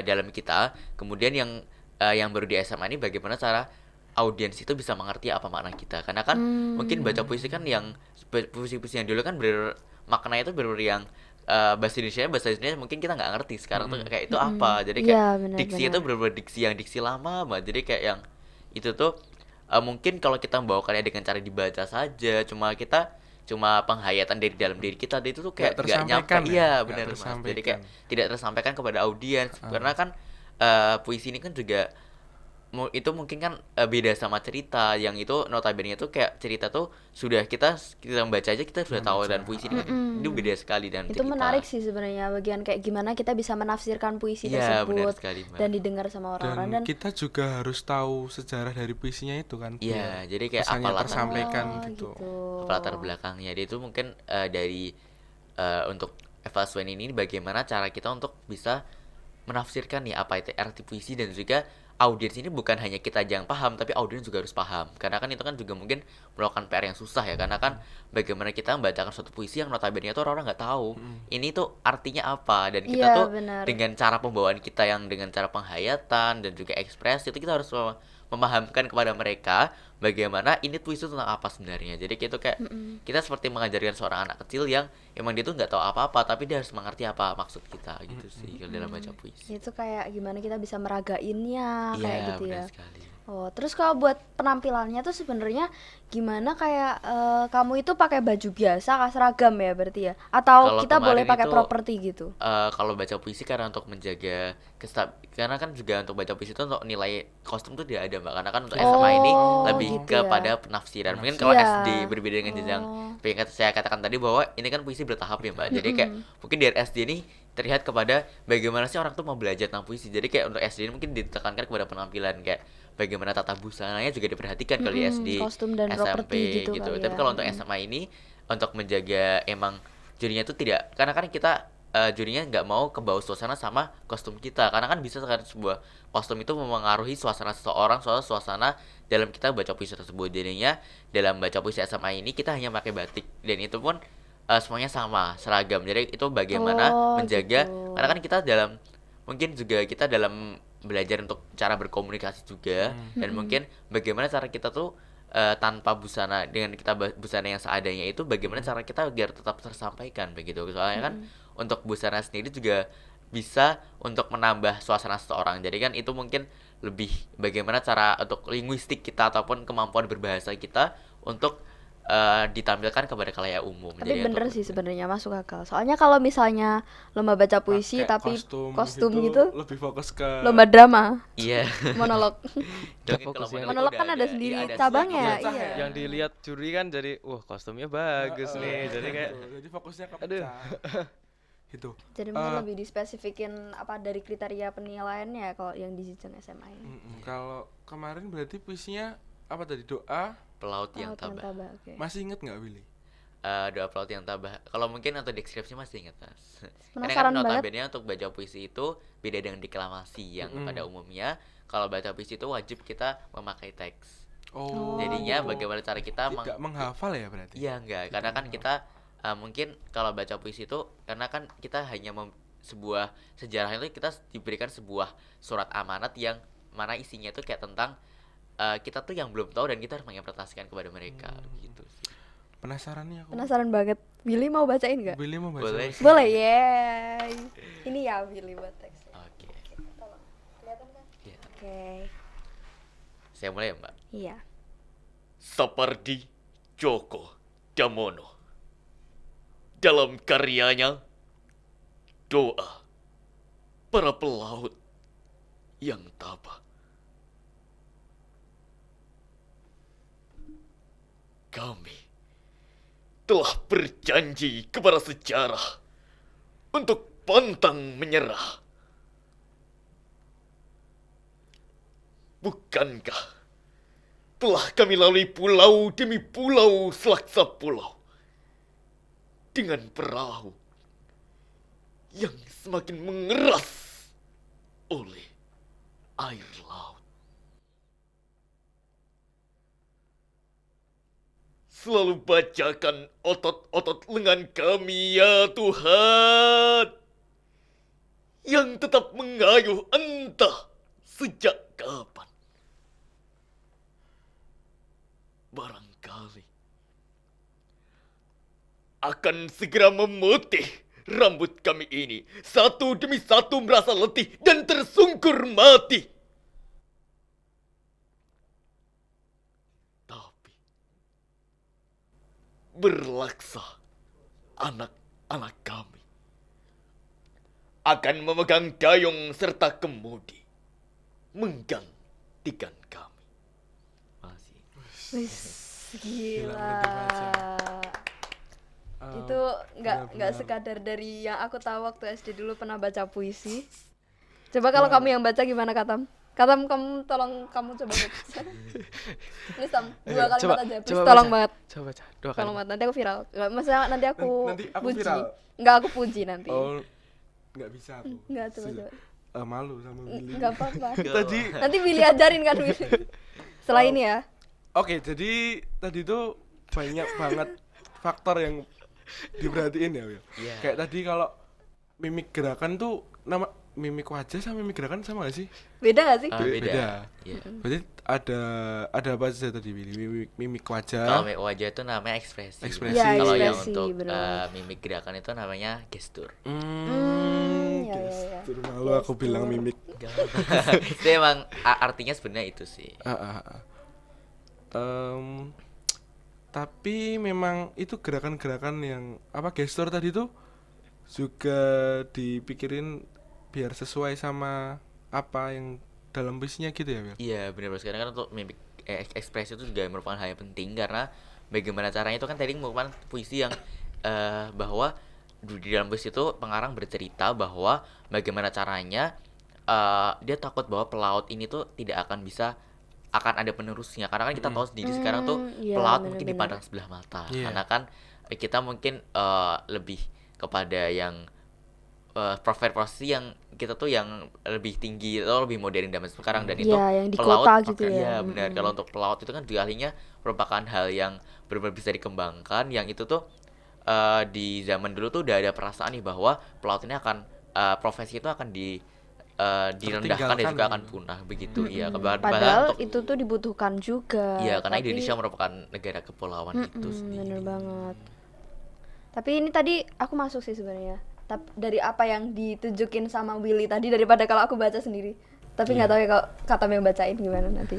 dalam kita. Kemudian yang baru di SMA ini bagaimana cara audiens itu bisa mengerti apa makna kita, karena kan mungkin baca puisi kan yang puisi-puisi yang dulu kan maknanya itu bener yang bahasa Indonesia mungkin kita nggak ngerti sekarang tuh kayak itu apa. Jadi kayak Iya, benar, diksi itu benar. bener diksi lama banget. Jadi kayak yang itu tuh mungkin kalau kita membawakannya dengan cara dibaca saja, cuma penghayatan dari dalam diri kita, itu tuh kayak Nggak nggak nyampe. tersampaikan ya? Iya Nggak benar Mas. Jadi tersampaikan. kayak tidak tersampaikan kepada audiens. Karena kan puisi ini kan juga itu mungkin kan beda sama cerita yang itu notabene tuh kayak cerita tuh sudah kita membaca aja kita sudah tahu, dan puisi ini kan itu beda sekali dan Itu cerita. menarik sih sebenarnya, bagian kayak gimana kita bisa menafsirkan puisi Iya, benar tersebut sekali, Mbak. dan didengar sama orang-orang, dan Dan kita juga harus tahu sejarah dari puisinya itu kan. Iya, biar jadi kayak pesannya apa latar tersampaikan Oh, gitu. latar belakangnya. Dia itu mungkin dari untuk Evalswen ini bagaimana cara kita untuk bisa menafsirkan nih apa itu arti puisi, dan juga audiens ini bukan hanya kita aja yang paham, tapi audiens juga harus paham. Karena kan itu kan juga mungkin melakukan PR yang susah ya, karena kan bagaimana kita membacakan suatu puisi yang notabene itu orang-orang nggak tahu ini tuh artinya apa, dan kita Iya, tuh benar. dengan cara pembawaan kita yang dengan cara penghayatan dan juga ekspresi itu kita harus memahamkan kepada mereka bagaimana ini puisi itu tentang apa sebenarnya. Jadi itu kayak kita seperti mengajarkan seorang anak kecil yang emang dia tuh nggak tahu apa-apa, tapi dia harus mengerti apa maksud kita gitu sih kalau dalam baca puisi. itu kayak gimana kita bisa meragainnya kayak Iya, gitu ya. benar sekali. Oh, terus kalau buat penampilannya tuh sebenarnya gimana, kayak kamu itu pakai baju biasa kah, seragam ya berarti ya? Atau Kalau kita boleh kemarin pakai itu, properti gitu? Kalau baca puisi karena untuk menjaga karena kan juga untuk baca puisi itu untuk nilai kostum tuh tidak ada Mbak, karena kan untuk SMA ini Oh, lebih gitu ya. kepada penafsiran. Mungkin kalau Iya. SD berbeda dengan jenjang yang saya katakan tadi bahwa ini kan puisi bertahap ya Mbak. Jadi kayak mungkin dari SD ini terlihat kepada bagaimana sih orang tuh mau belajar tentang puisi. Jadi kayak untuk SD ini mungkin ditekankan kepada penampilan, kayak bagaimana tata busananya juga diperhatikan kalau di SD, kostum dan SMP properti gitu kali Tapi ya. kalau untuk SMA ini untuk menjaga emang jurinya itu tidak, karena kan kita jurinya nggak mau kebawa suasana sama kostum kita, karena kan bisa kan sebuah kostum itu memengaruhi suasana seseorang, suasana dalam kita baca puisi tersebut. Jadinya dalam baca puisi SMA ini kita hanya pakai batik, dan itu pun semuanya sama seragam. Jadi itu bagaimana Oh, menjaga, gitu. karena kan kita mungkin juga kita dalam belajar untuk cara berkomunikasi juga, dan mungkin bagaimana cara kita tuh tanpa busana, dengan kita busana yang seadanya itu bagaimana cara kita biar tetap tersampaikan begitu. Soalnya kan untuk busana sendiri juga bisa untuk menambah suasana seseorang. Jadi kan itu mungkin lebih bagaimana cara untuk linguistik kita ataupun kemampuan berbahasa kita untuk ditampilkan kepada khalayak umum. Tapi Jadi bener untuk- sih sebenarnya masuk akal. Soalnya kalau misalnya lomba baca puisi Pakai tapi kostum gitu, lebih fokus ke lomba drama, Iya. monolog. Mungkin kalau Fokusnya. Monolog udah kan ada sendiri iya, ada cabangnya, pecah iya. ya. Yang dilihat juri kan jadi wah kostumnya bagus nih. Jadi kayak jadi fokusnya ke aduh. pecah. Gitu. Jadi mungkin lebih dispesifikin apa dari kriteria penilaiannya kalau yang di jenjang SMA ini. Kalau kemarin berarti puisinya apa tadi, doa Pelaut yang Laut yang tabah. tabah, oke. masih inget nggak Willy? Doa pelaut yang tabah. Kalau mungkin untuk deskripsi masih ingat Mas. Karena Penasaran kan banget. notabene untuk baca puisi itu beda dengan deklamasi yang pada umumnya kalau baca puisi itu wajib kita memakai teks. Oh, Jadinya bagaimana cara kita tidak menghafal ya berarti? Iya enggak, karena kan kita mungkin kalau baca puisi itu karena kan kita hanya sebuah sejarah itu kita diberikan sebuah surat amanat yang mana isinya itu kayak tentang kita tuh yang belum tahu dan kita harus menginterpretasikan kepada mereka gitu sih. Penasaran nih aku. Penasaran banget. Willy mau bacain nggak? Willy mau baca Boleh. puisi? Boleh, yeay. Ini ya Willy buat teks. Oke. Kelihatan kan? Iya. Oke. Saya mulai ya, Mbak. Iya. Sapardi Djoko Damono dalam karyanya Doa Para Pelaut yang Tabah. Kami telah berjanji kepada sejarah untuk pantang menyerah. Bukankah telah kami lalui pulau demi pulau selaksa pulau dengan perahu yang semakin mengeras oleh air laut. Selalu bacakan otot-otot lengan kami ya Tuhan, yang tetap mengayuh entah sejak kapan. Barangkali akan segera memutih rambut kami ini, satu demi satu merasa letih dan tersungkur mati. Tapi berlaksa anak-anak kami akan memegang dayung serta kemudi menggantikan kami. Masih. Wis, Gila, gila. mantap aja. Itu nggak benar-benar. sekadar dari yang aku tahu waktu SD dulu pernah baca puisi. Coba kalau kamu yang baca gimana Katam? Katam kamu tolong kamu coba baca. Please Tam, dua Ayo, kalimat aja. Please coba tolong baca. banget. Coba baca. Dua Tolong kali. banget, nanti aku viral. Nggak, maksudnya nanti aku Nanti aku puji. viral. Nggak aku puji nanti. Oh, nggak bisa aku. Nggak, coba Sila. coba. Malu sama Willy. Nggak apa-apa. Tadi Nanti Willy ajarin kan Willy. Setelah ini ya. Oke, jadi tadi tuh banyak banget faktor yang diperhatiin ya, Will. Iya. Kayak tadi kalau mimik gerakan tuh nama mimik wajah sama mimik gerakan sama gak sih? Beda nggak sih? Beda. Iya. Berarti ada apa aja tadi Willy? Mimik Kalau wajah. mimik wajah itu namanya ekspresi. Ekspresi. Ya, Kalau yang ekspresi, untuk benar. mimik gerakan itu namanya gestur. Ya, ya, ya. Gestur, malu aku bilang mimik. Itu emang artinya sebenarnya itu sih. Tapi memang itu gerakan-gerakan yang apa gestur tadi tuh juga dipikirin biar sesuai sama apa yang dalam puisinya gitu ya, Will? Iya benar benar. Sekarang kan untuk mimik ekspresi itu juga merupakan hal yang penting karena bagaimana caranya itu kan tadi merupakan puisi yang bahwa di dalam puisi itu pengarang bercerita bahwa bagaimana caranya dia takut bahwa pelaut ini tuh tidak akan ada penerusnya karena kan kita tahu sendiri sekarang tuh iya, pelaut benar-benar. mungkin dipandang sebelah mata Iya. karena kan kita mungkin lebih kepada yang profesi yang kita tuh yang lebih tinggi atau lebih modern zaman sekarang dan itu Iya, yang di pelaut kota gitu ya. iya benar kalau untuk pelaut itu kan juga ahlinya merupakan hal yang benar-benar bisa dikembangkan yang itu tuh di zaman dulu tuh udah ada perasaan nih bahwa pelaut ini akan profesi itu akan direndahkan dan juga Tertinggalkan. akan punah begitu iya Padahal untuk itu tuh dibutuhkan juga. iya karena tapi- Indonesia merupakan negara kepulauan itu sendiri. Bener banget. Tapi ini tadi aku masuk sih sebenarnya. Tapi dari apa yang ditunjukin sama Willy tadi daripada kalau aku baca sendiri. Tapi nggak tahu ya kalau kata yang bacain gimana nanti.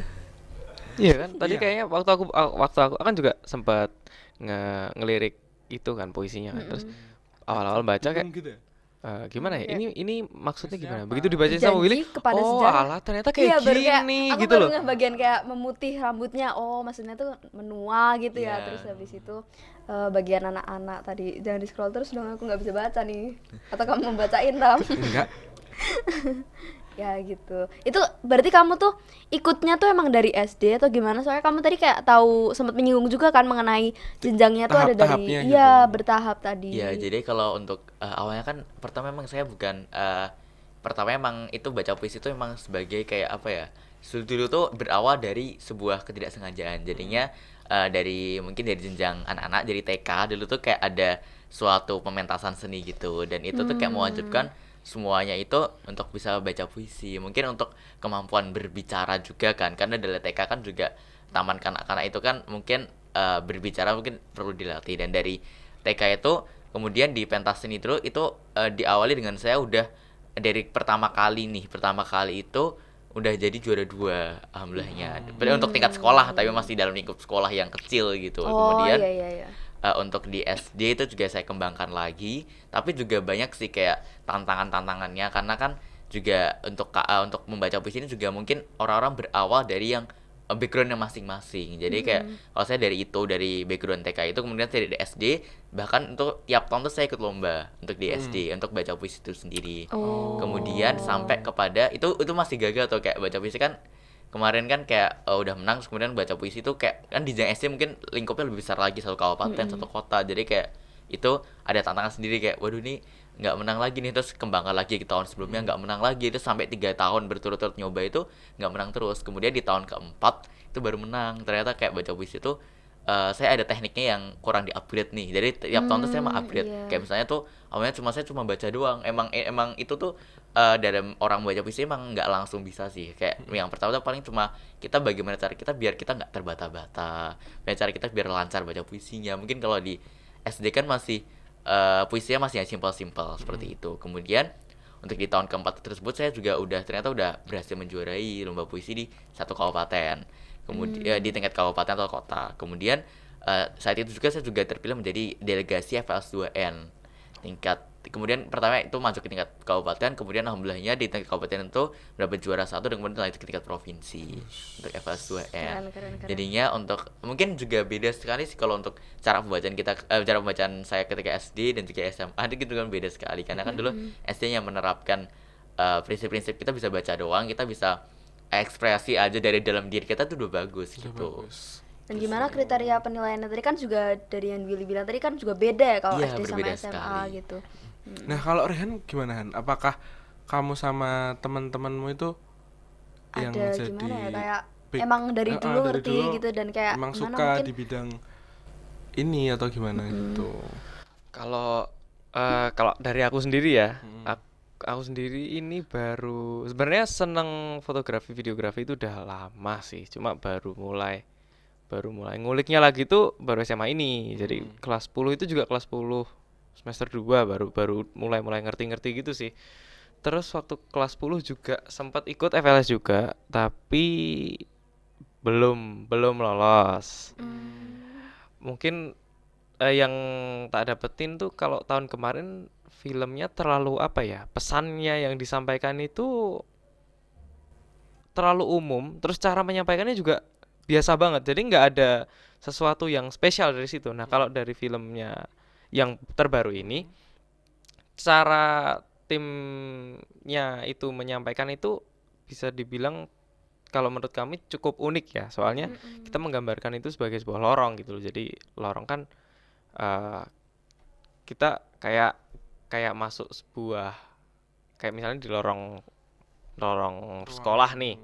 Iya kan? Tadi Iya. kayaknya waktu aku kan juga sempat ngelirik itu kan puisinya kan. Terus awal-awal baca kayak Bingung gitu ya? gimana ya? Kayak Ini maksudnya maksudnya gimana? apa? Begitu dibaca sama Janji Willy, kepada oh sejarah. alah ternyata kayak Iya, baru kayak gini aku gitu baru loh. ngeh bagian kayak memutih rambutnya. Oh, maksudnya tuh menua gitu ya. Iya. Terus habis itu bagian anak-anak tadi jangan di scroll terus dong, aku nggak bisa baca nih. Atau kamu membacain Ram? Enggak. Ya gitu. Itu berarti kamu tuh ikutnya tuh emang dari SD atau gimana? Soalnya kamu tadi kayak tahu sempat menyinggung juga kan mengenai jenjangnya tuh ada dari Tahap-tahapnya iya gitu. bertahap tadi. Ya, jadi kalau untuk awalnya kan pertama emang saya bukan pertama emang itu baca puisi itu emang sebagai kayak apa ya? Dulu tuh berawal dari sebuah ketidaksengajaan. Jadinya dari mungkin dari jenjang anak-anak dari TK dulu tuh kayak ada suatu pementasan seni gitu dan itu tuh kayak mewajibkan semuanya itu untuk bisa baca puisi. Mungkin untuk kemampuan berbicara juga kan karena dari TK kan juga taman kanak-kanak itu kan mungkin berbicara mungkin perlu dilatih dan dari TK itu kemudian di pentas seni itu diawali dengan saya udah dari pertama kali itu udah jadi juara 2 alhamdulillahnya. Padahal untuk tingkat sekolah tapi masih dalam lingkup sekolah yang kecil gitu. Oh Kemudian iya iya iya. untuk di SD itu juga saya kembangkan lagi tapi juga banyak sih kayak tantangannya karena kan juga untuk membaca puisi ini juga mungkin orang-orang berawal dari yang backgroundnya masing-masing jadi kayak kalau saya dari background TK itu kemudian saya dari SD bahkan untuk tiap tahun tuh saya ikut lomba untuk di SD untuk baca puisi itu sendiri kemudian sampai kepada itu masih gagal tuh kayak baca puisi kan kemarin kan kayak udah menang terus kemudian baca puisi itu kayak kan di jenjang SD mungkin lingkupnya lebih besar lagi satu kabupaten satu kota jadi kayak itu ada tantangan sendiri kayak waduh nih nggak menang lagi nih terus kembangkan lagi ke tahun sebelumnya nggak menang lagi itu sampai 3 tahun berturut-turut nyoba itu nggak menang terus kemudian di tahun keempat itu baru menang ternyata kayak baca puisi itu saya ada tekniknya yang kurang di-upgrade nih jadi tiap tahun tuh saya mau upgrade iya. kayak misalnya tuh awalnya saya cuma baca doang emang itu tuh dalam orang baca puisi emang nggak langsung bisa sih kayak yang pertama tuh paling cuma kita bagaimana cara kita biar kita nggak terbata-bata bagaimana cara kita biar lancar baca puisinya mungkin kalau di SD kan masih puisinya masih yang simpel-simpel seperti itu kemudian untuk di tahun keempat tersebut saya juga ternyata udah berhasil menjuarai lomba puisi di satu kabupaten kemudian di tingkat kabupaten atau kota kemudian saat itu juga saya juga terpilih menjadi delegasi FLS 2N kemudian pertama itu masuk ke tingkat kabupaten kemudian alhamdulillahnya di tingkat kabupaten itu mendapat juara 1 dan kemudian lanjut ke tingkat provinsi untuk FLS 2N Keren. jadinya untuk mungkin juga beda sekali sih kalau untuk cara pembacaan saya ketika SD dan juga SMA itu kan beda sekali karena kan dulu SD yang menerapkan prinsip-prinsip kita bisa baca doang kita bisa ekspresi aja dari dalam diri kita tuh udah bagus Udah gitu. bagus. Dan gimana kriteria penilaiannya tadi kan juga dari yang Willy bilang tadi kan juga beda ya kalau Iya, SD sama berbeda SMA sekali. gitu. Nah, kalau Rehan gimana Han? Apakah kamu sama teman-temanmu itu yang Ada jadi gimana ya kayak big- emang dari dulu dari ngerti dulu gitu dan kayak emang gimana suka mungkin di bidang ini atau gimana gitu. Kalau kalau dari aku sendiri ya, aku sendiri ini baru sebenarnya seneng fotografi videografi itu udah lama sih, cuma baru mulai nguliknya lagi tuh baru SMA ini. Jadi kelas 10 itu juga kelas 10 semester 2 baru mulai ngerti-ngerti gitu sih. Terus waktu kelas 10 juga sempat ikut FLS juga, tapi belum lolos. Mungkin yang tak dapetin tuh kalau tahun kemarin filmnya terlalu apa ya, pesannya yang disampaikan itu terlalu umum, terus cara menyampaikannya juga biasa banget, jadi nggak ada sesuatu yang spesial dari situ. Nah kalau dari filmnya yang terbaru ini, cara timnya itu menyampaikan itu bisa dibilang kalau menurut kami cukup unik ya, soalnya kita menggambarkan itu sebagai sebuah lorong gitu loh. Jadi lorong kan kita kayak masuk sebuah kayak misalnya di lorong sekolah nih.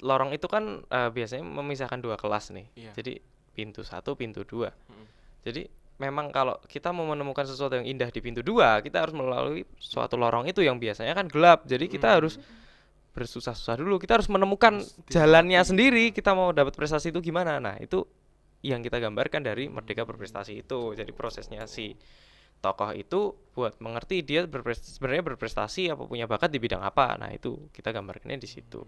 Lorong itu kan biasanya memisahkan 2 kelas nih. Iya. Jadi pintu 1, pintu 2. Jadi memang kalau kita mau menemukan sesuatu yang indah di pintu 2, kita harus melalui suatu lorong itu yang biasanya kan gelap. Jadi kita harus bersusah-susah dulu. Kita harus menemukan jalannya sendiri. Kita mau dapat prestasi itu gimana? Nah, itu yang kita gambarkan dari Merdeka Berprestasi itu. Jadi prosesnya si tokoh itu buat mengerti dia sebenarnya berprestasi apa punya bakat di bidang apa. Nah, itu kita gambarkannya di situ.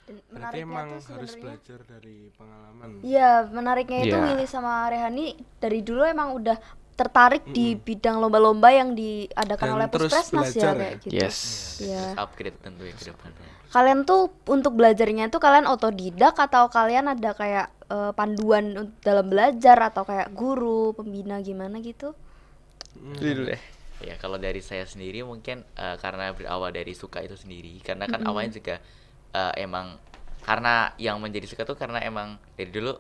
Berarti Menariknya emang tuh harus sebenarnya, belajar dari pengalaman. iya, menariknya itu Iya. Willy sama Rehani dari dulu emang udah tertarik di Mm-mm. bidang lomba-lomba yang diadakan Dan oleh terus Puskesmas belajar ya kayak ya? gitu. Yes. Iya. Terus upgrade tentunya ke depannya. Kalian tuh untuk belajarnya tuh kalian otodidak atau kalian ada kayak panduan dalam belajar atau kayak guru, pembina gimana gitu? Dulu deh. Ya kalau dari saya sendiri mungkin karena berawal dari suka itu sendiri, karena kan awalnya juga emang karena yang menjadi suka tuh karena emang dari dulu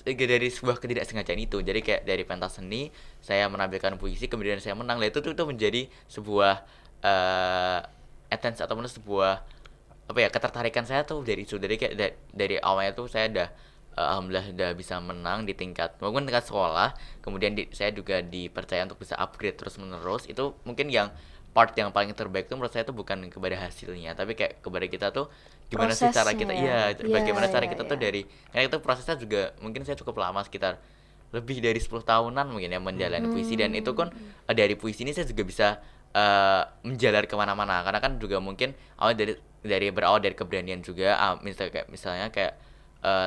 dari sebuah ketidaksengajaan itu. Jadi kayak dari pentas seni saya menampilkan puisi kemudian saya menang. Lah itu tuh menjadi sebuah attention ataupun sebuah apa ya ketertarikan saya tuh dari itu. Dari kayak dari awalnya tuh saya udah alhamdulillah udah bisa menang di tingkat walaupun tingkat sekolah, kemudian saya juga dipercaya untuk bisa upgrade terus menerus. Itu mungkin yang part yang paling terbaik tuh menurut saya tuh bukan kepada hasilnya tapi kayak kepada kita tuh gimana sih cara kita Prosesnya ya. Iya, bagaimana cara iya, kita tuh iya. dari karena itu prosesnya juga mungkin saya cukup lama sekitar lebih dari 10 tahunan mungkin ya menjalani puisi dan itu kan dari puisi ini saya juga bisa menjalar kemana-mana karena kan juga mungkin awal dari berawal dari keberanian juga misalnya kayak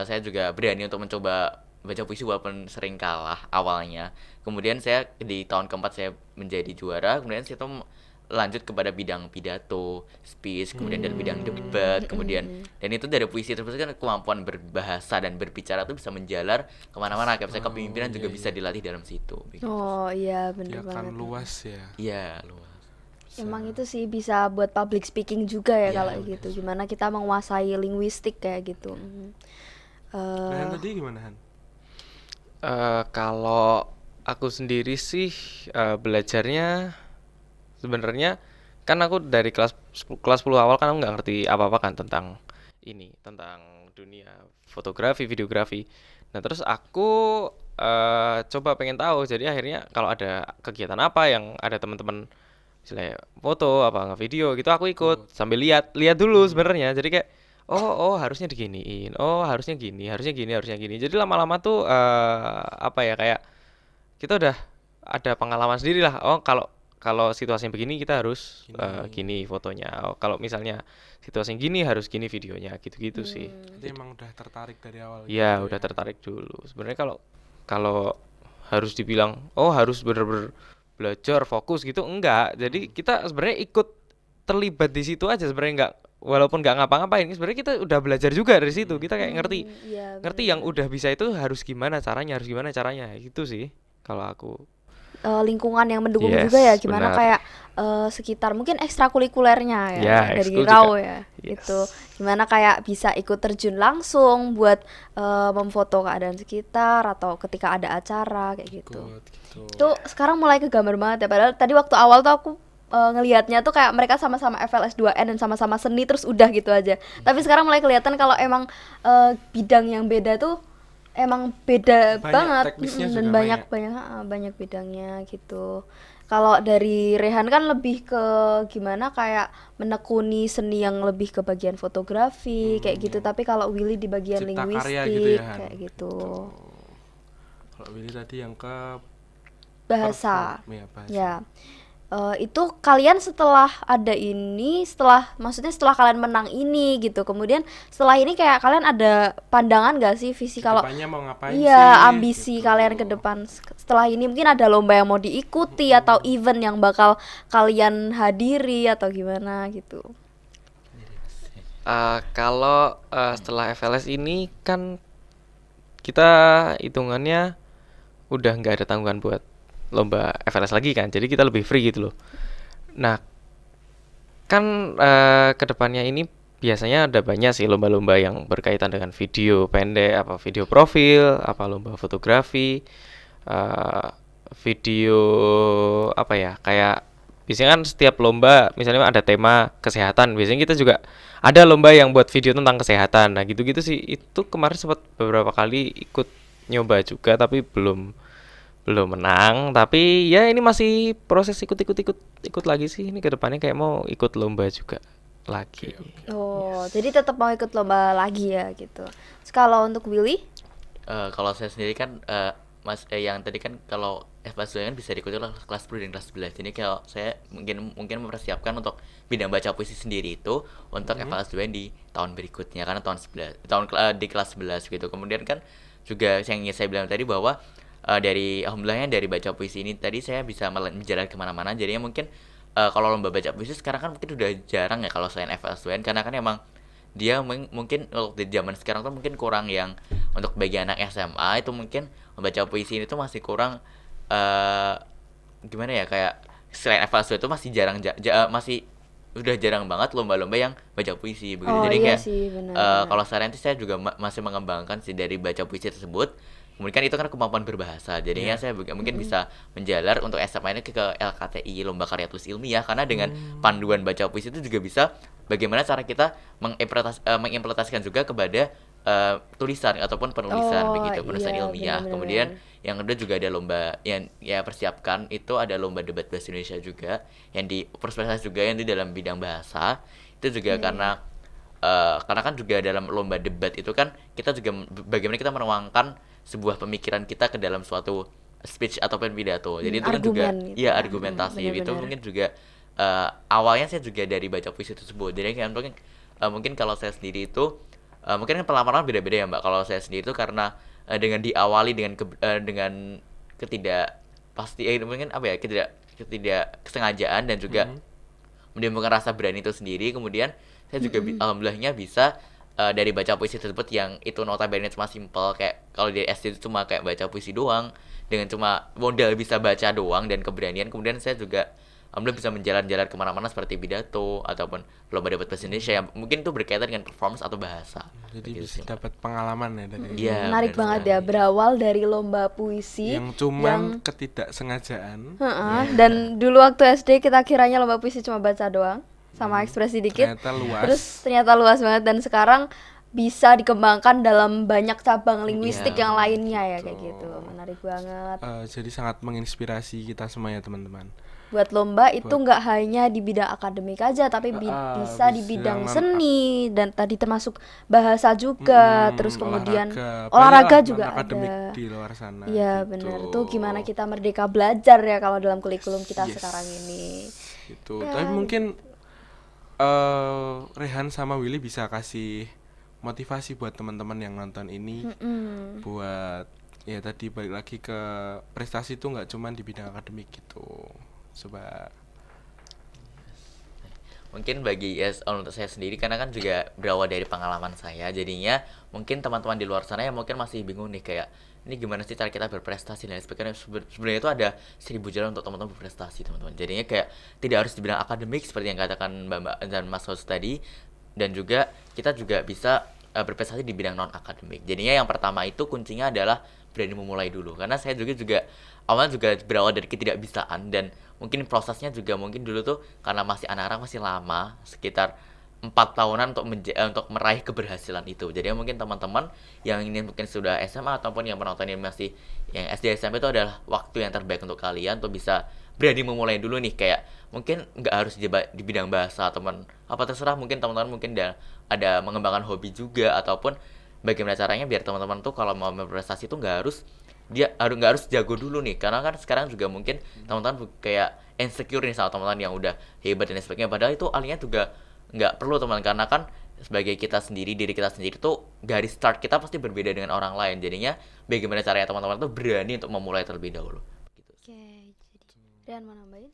saya juga berani untuk mencoba baca puisi walaupun sering kalah awalnya. Kemudian saya di tahun keempat saya menjadi juara. Kemudian saya tuh lanjut kepada bidang pidato, speech, kemudian dari bidang debat, kemudian dan itu dari puisi terus kan kemampuan berbahasa dan berbicara tuh bisa menjalar kemana-mana. Kayak misalnya kepemimpinan juga bisa dilatih dalam situ. begitu. Oh iya, Dia bener akan banget. luas ya. Iya luas. Emang itu sih bisa buat public speaking juga ya Iya, kalau gitu. Gimana kita menguasai linguistik kayak gitu. Rehan tadi gimana Han? Kalau aku sendiri sih belajarnya sebenarnya kan aku dari kelas 10 awal kan aku nggak ngerti apa-apa kan tentang tentang dunia fotografi, videografi. Nah, terus aku coba pengen tahu. Jadi akhirnya kalau ada kegiatan apa yang ada teman-teman misalnya foto apa ngevideo gitu aku ikut sambil lihat dulu sebenarnya. Jadi kayak oh harusnya diginiin. Oh, harusnya gini, harusnya gini, harusnya gini. Jadi lama-lama tuh apa ya kayak kita udah ada pengalaman sendiri lah. Oh, kalau kalau situasinya begini kita harus gini fotonya. Oh, kalau misalnya situasinya gini harus gini videonya gitu-gitu sih. Jadi emang udah tertarik dari awal Iya, gitu udah ya? tertarik dulu. Sebenarnya kalau kalau harus dibilang oh harus bener-bener belajar fokus gitu enggak. Jadi kita sebenarnya ikut terlibat di situ aja sebenarnya enggak walaupun nggak ngapa-ngapain sebenarnya kita udah belajar juga dari situ. Kita kayak ngerti Iya, ngerti yang udah bisa itu harus gimana caranya gitu sih kalau aku. Lingkungan yang mendukung Yes, juga ya, gimana benar. kayak sekitar mungkin ekstrakurikulernya ya Ya, dari ekskul Rau juga. ya Yes. gitu. Gimana kayak bisa ikut terjun langsung buat memfoto keadaan sekitar atau ketika ada acara kayak gitu. Ikut gitu. Itu sekarang mulai kegambar banget ya. Padahal tadi waktu awal tuh aku ngelihatnya tuh kayak mereka sama-sama FLS 2N dan sama-sama seni terus udah gitu aja. Tapi sekarang mulai kelihatan kalau emang bidang yang beda tuh emang beda Banyak banget. teknisnya Dan juga banyak bidangnya gitu. Kalau dari Rehan kan lebih ke gimana kayak menekuni seni yang lebih ke bagian fotografi kayak gitu. Tapi kalau Willy di bagian Cipta karya linguistik gitu ya, Han? kayak gitu. Kalau Willy tadi yang ke Bahasa. perform, ya, bahasa. Ya, itu kalian setelah ada ini, maksudnya setelah kalian menang ini gitu, kemudian setelah ini kayak kalian ada pandangan gak sih visi kalau Kedepannya mau ngapain iya sih, ambisi gitu. kalian ke depan setelah ini mungkin ada lomba yang mau diikuti atau event yang bakal kalian hadiri atau gimana gitu. Kalau setelah FLS ini kan kita hitungannya udah nggak ada tanggungan buat lomba FLS lagi kan, jadi kita lebih free gitu loh. Nah, kan kedepannya ini biasanya ada banyak sih lomba-lomba yang berkaitan dengan video pendek, apa video profil, apa lomba fotografi, video apa ya, kayak biasanya kan setiap lomba misalnya ada tema kesehatan, biasanya kita juga ada lomba yang buat video tentang kesehatan. Nah gitu-gitu sih, itu kemarin sempat beberapa kali ikut nyoba juga tapi belum menang. Tapi ya ini masih proses ikut lagi sih, ini kedepannya kayak mau ikut lomba juga lagi. Oh, jadi tetap mau ikut lomba lagi ya gitu. Terus kalau untuk Willy? Kalau saya sendiri kan yang tadi kan kalau FA2 kan bisa diikuti oleh kelas 10 dan kelas 11. Jadi kalau saya mungkin mempersiapkan untuk bidang baca puisi sendiri itu untuk FA2 di tahun berikutnya karena di kelas 11 gitu. Kemudian kan juga yang ingin saya bilang tadi bahwa dari alhamdulillahnya dari baca puisi ini tadi saya bisa menjalan kemana-mana. Jadinya mungkin kalau lomba baca puisi sekarang kan mungkin udah jarang ya kalau selain FA2 karena kan emang dia mungkin untuk di zaman sekarang tuh mungkin kurang yang untuk bagi anak SMA itu mungkin membaca puisi ini tuh masih kurang eh gimana ya kayak selain evaluasi itu masih masih udah jarang banget lomba-lomba yang baca puisi begitu. Oh Jadi iya kayak sih, benar. kalau sekarang itu saya juga masih mengembangkan sih dari baca puisi tersebut. Kemudian kan itu kan kemampuan berbahasa. Jadinya saya mungkin bisa menjalar untuk SMA ini ke LKTI lomba karya tulis ilmiah karena dengan panduan baca puisi itu juga bisa bagaimana cara kita mengimplementasikan juga kepada tulisan ataupun penulisan Oh begitu, penulisan iya, ilmiah. benar-benar. Kemudian yang kedua juga ada lomba yang ya persiapkan itu ada lomba debat bahasa Indonesia juga yang di perspektif juga yang di dalam bidang bahasa itu juga karena kan juga dalam lomba debat itu kan kita juga bagaimana kita menuangkan sebuah pemikiran kita ke dalam suatu speech ataupun pidato. Jadi itu kan juga Argumen gitu ya kan. argumentasi itu Benar-benar. mungkin juga awalnya saya juga dari baca puisi tersebut. Jadi kan mungkin kalau saya sendiri itu mungkin kan pengalaman beda-beda ya Mbak. Kalau saya sendiri itu karena dengan diawali dengan ketidakpasti mungkin apa ya ketidaksengajaan dan juga menimbulkan rasa berani itu sendiri. Kemudian saya juga alhamdulillahnya bisa dari baca puisi tersebut yang itu notabene cuma simpel kayak kalau di SD itu cuma kayak baca puisi doang dengan cuma modal bisa baca doang dan keberanian. Kemudian saya juga alhamdulillah bisa menjalan-jalan kemana-mana seperti pidato ataupun lomba debat bahasa Indonesia yang mungkin itu berkaitan dengan performance atau bahasa. Jadi Begitu bisa sih, Mbak. dapat pengalaman ya dari Iya, Menarik benar banget sekali. ya, berawal dari lomba puisi yang cuman ketidaksengajaan Heeh, dan dulu waktu SD kita kiranya lomba puisi cuma baca doang sama ekspresi dikit. ternyata luas. Terus ternyata luas banget dan sekarang bisa dikembangkan dalam banyak cabang linguistik Iya, yang lainnya ya kayak gitu. Menarik banget. Jadi sangat menginspirasi kita semua ya teman-teman. Buat lomba itu nggak hanya di bidang akademik aja tapi bisa di bisa bidang non- seni dan tadi termasuk bahasa juga, terus kemudian olahraga olahraga banyak juga akademik ada. di luar sana. Iya gitu. benar, tuh gimana kita merdeka belajar ya kalau dalam kurikulum kita Yes. sekarang ini. Gitu. Ya, Tapi mungkin Rehan sama Willy bisa kasih motivasi buat teman-teman yang nonton ini buat ya tadi balik lagi ke prestasi itu nggak cuman di bidang akademik gitu. Coba Mungkin untuk saya sendiri karena kan juga berawal dari pengalaman saya jadinya mungkin teman-teman di luar sana yang mungkin masih bingung nih kayak ini gimana sih cara kita berprestasi dan sebagainya. Sebenarnya itu ada 1000 jalan untuk teman-teman berprestasi teman-teman. Jadinya kayak tidak harus dibilang akademik seperti yang katakan Mbak dan Mas Host tadi dan juga kita juga bisa berprestasi di bidang non akademik. Jadinya yang pertama itu kuncinya adalah berani memulai dulu karena saya juga awalnya juga berawal dari ketidakbisaan dan mungkin prosesnya juga mungkin dulu tuh karena masih anak-anak masih lama sekitar 4 tahunan untuk meraih keberhasilan itu. Jadi mungkin teman-teman yang ini mungkin sudah SMA ataupun yang penonton yang masih yang SD SMP itu adalah waktu yang terbaik untuk kalian untuk bisa berani memulai dulu nih kayak mungkin nggak harus di bidang bahasa teman apa terserah mungkin teman-teman mungkin ada mengembangkan hobi juga ataupun bagaimana caranya biar teman-teman tuh kalau mau berprestasi tuh nggak harus jago dulu nih karena kan sekarang juga mungkin teman-teman kayak insecure nih sama teman-teman yang udah hebat dan sebagainya padahal itu alihnya juga nggak perlu teman karena kan sebagai diri kita sendiri tuh garis start kita pasti berbeda dengan orang lain jadinya bagaimana caranya teman-teman tuh berani untuk memulai terlebih dahulu gitu. Oke, jadi Rian mau nambahin?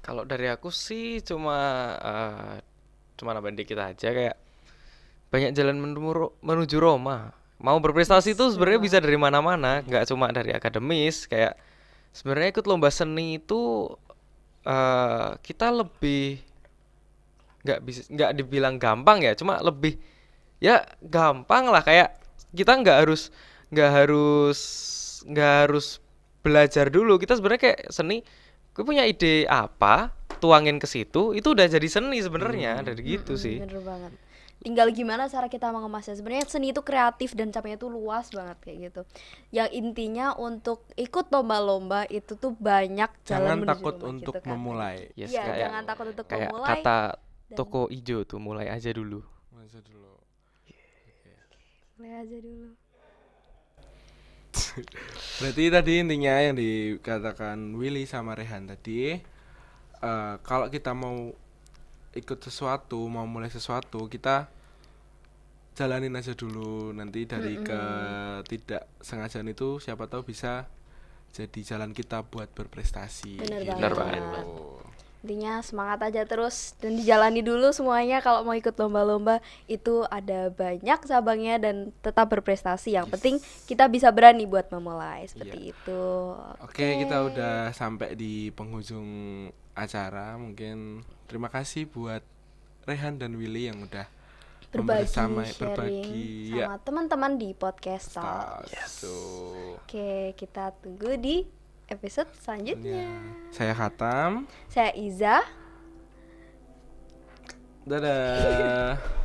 Kalau dari aku sih cuma nambahin dikit aja kayak banyak jalan menuju Roma. Mau berprestasi itu sebenarnya bisa dari mana-mana, nggak cuma dari akademis. Kayak sebenarnya ikut lomba seni itu kita lebih nggak dibilang gampang ya, cuma lebih ya gampang lah kayak kita nggak harus belajar dulu. Kita sebenarnya kayak seni, gue punya ide apa, tuangin ke situ, itu udah jadi seni sebenarnya dari gitu sih. Bener banget. Tinggal gimana cara kita mengemasnya. Sebenarnya seni itu kreatif dan capainya tuh luas banget kayak gitu. Yang intinya untuk ikut lomba-lomba itu tuh banyak jangan jalan menuju takut Roma untuk gitu kan. memulai. Yes, Iya, kayak jangan takut untuk kayak memulai. kata dan- toko ijo tuh mulai aja dulu. Masa dulu. Mulai aja dulu. Berarti tadi intinya yang dikatakan Willy sama Rehan tadi, kalau kita mau ikut sesuatu, mau mulai sesuatu, kita jalanin aja dulu. Nanti dari tidak sengajaan itu siapa tahu bisa jadi jalan kita buat berprestasi. Bener gitu. Bener banget. Intinya semangat aja terus dan dijalani dulu semuanya. Kalau mau ikut lomba-lomba itu ada banyak cabangnya dan tetap berprestasi. Yang penting kita bisa berani buat memulai seperti itu. Oke, kita udah sampai di penghujung acara. Mungkin terima kasih buat Rehan dan Willy yang udah berbagi bersama sharing ya. sama teman-teman di podcast Talk. Oke, kita tunggu di episode selanjutnya. Saya Khatam. Saya Iza. Dadah.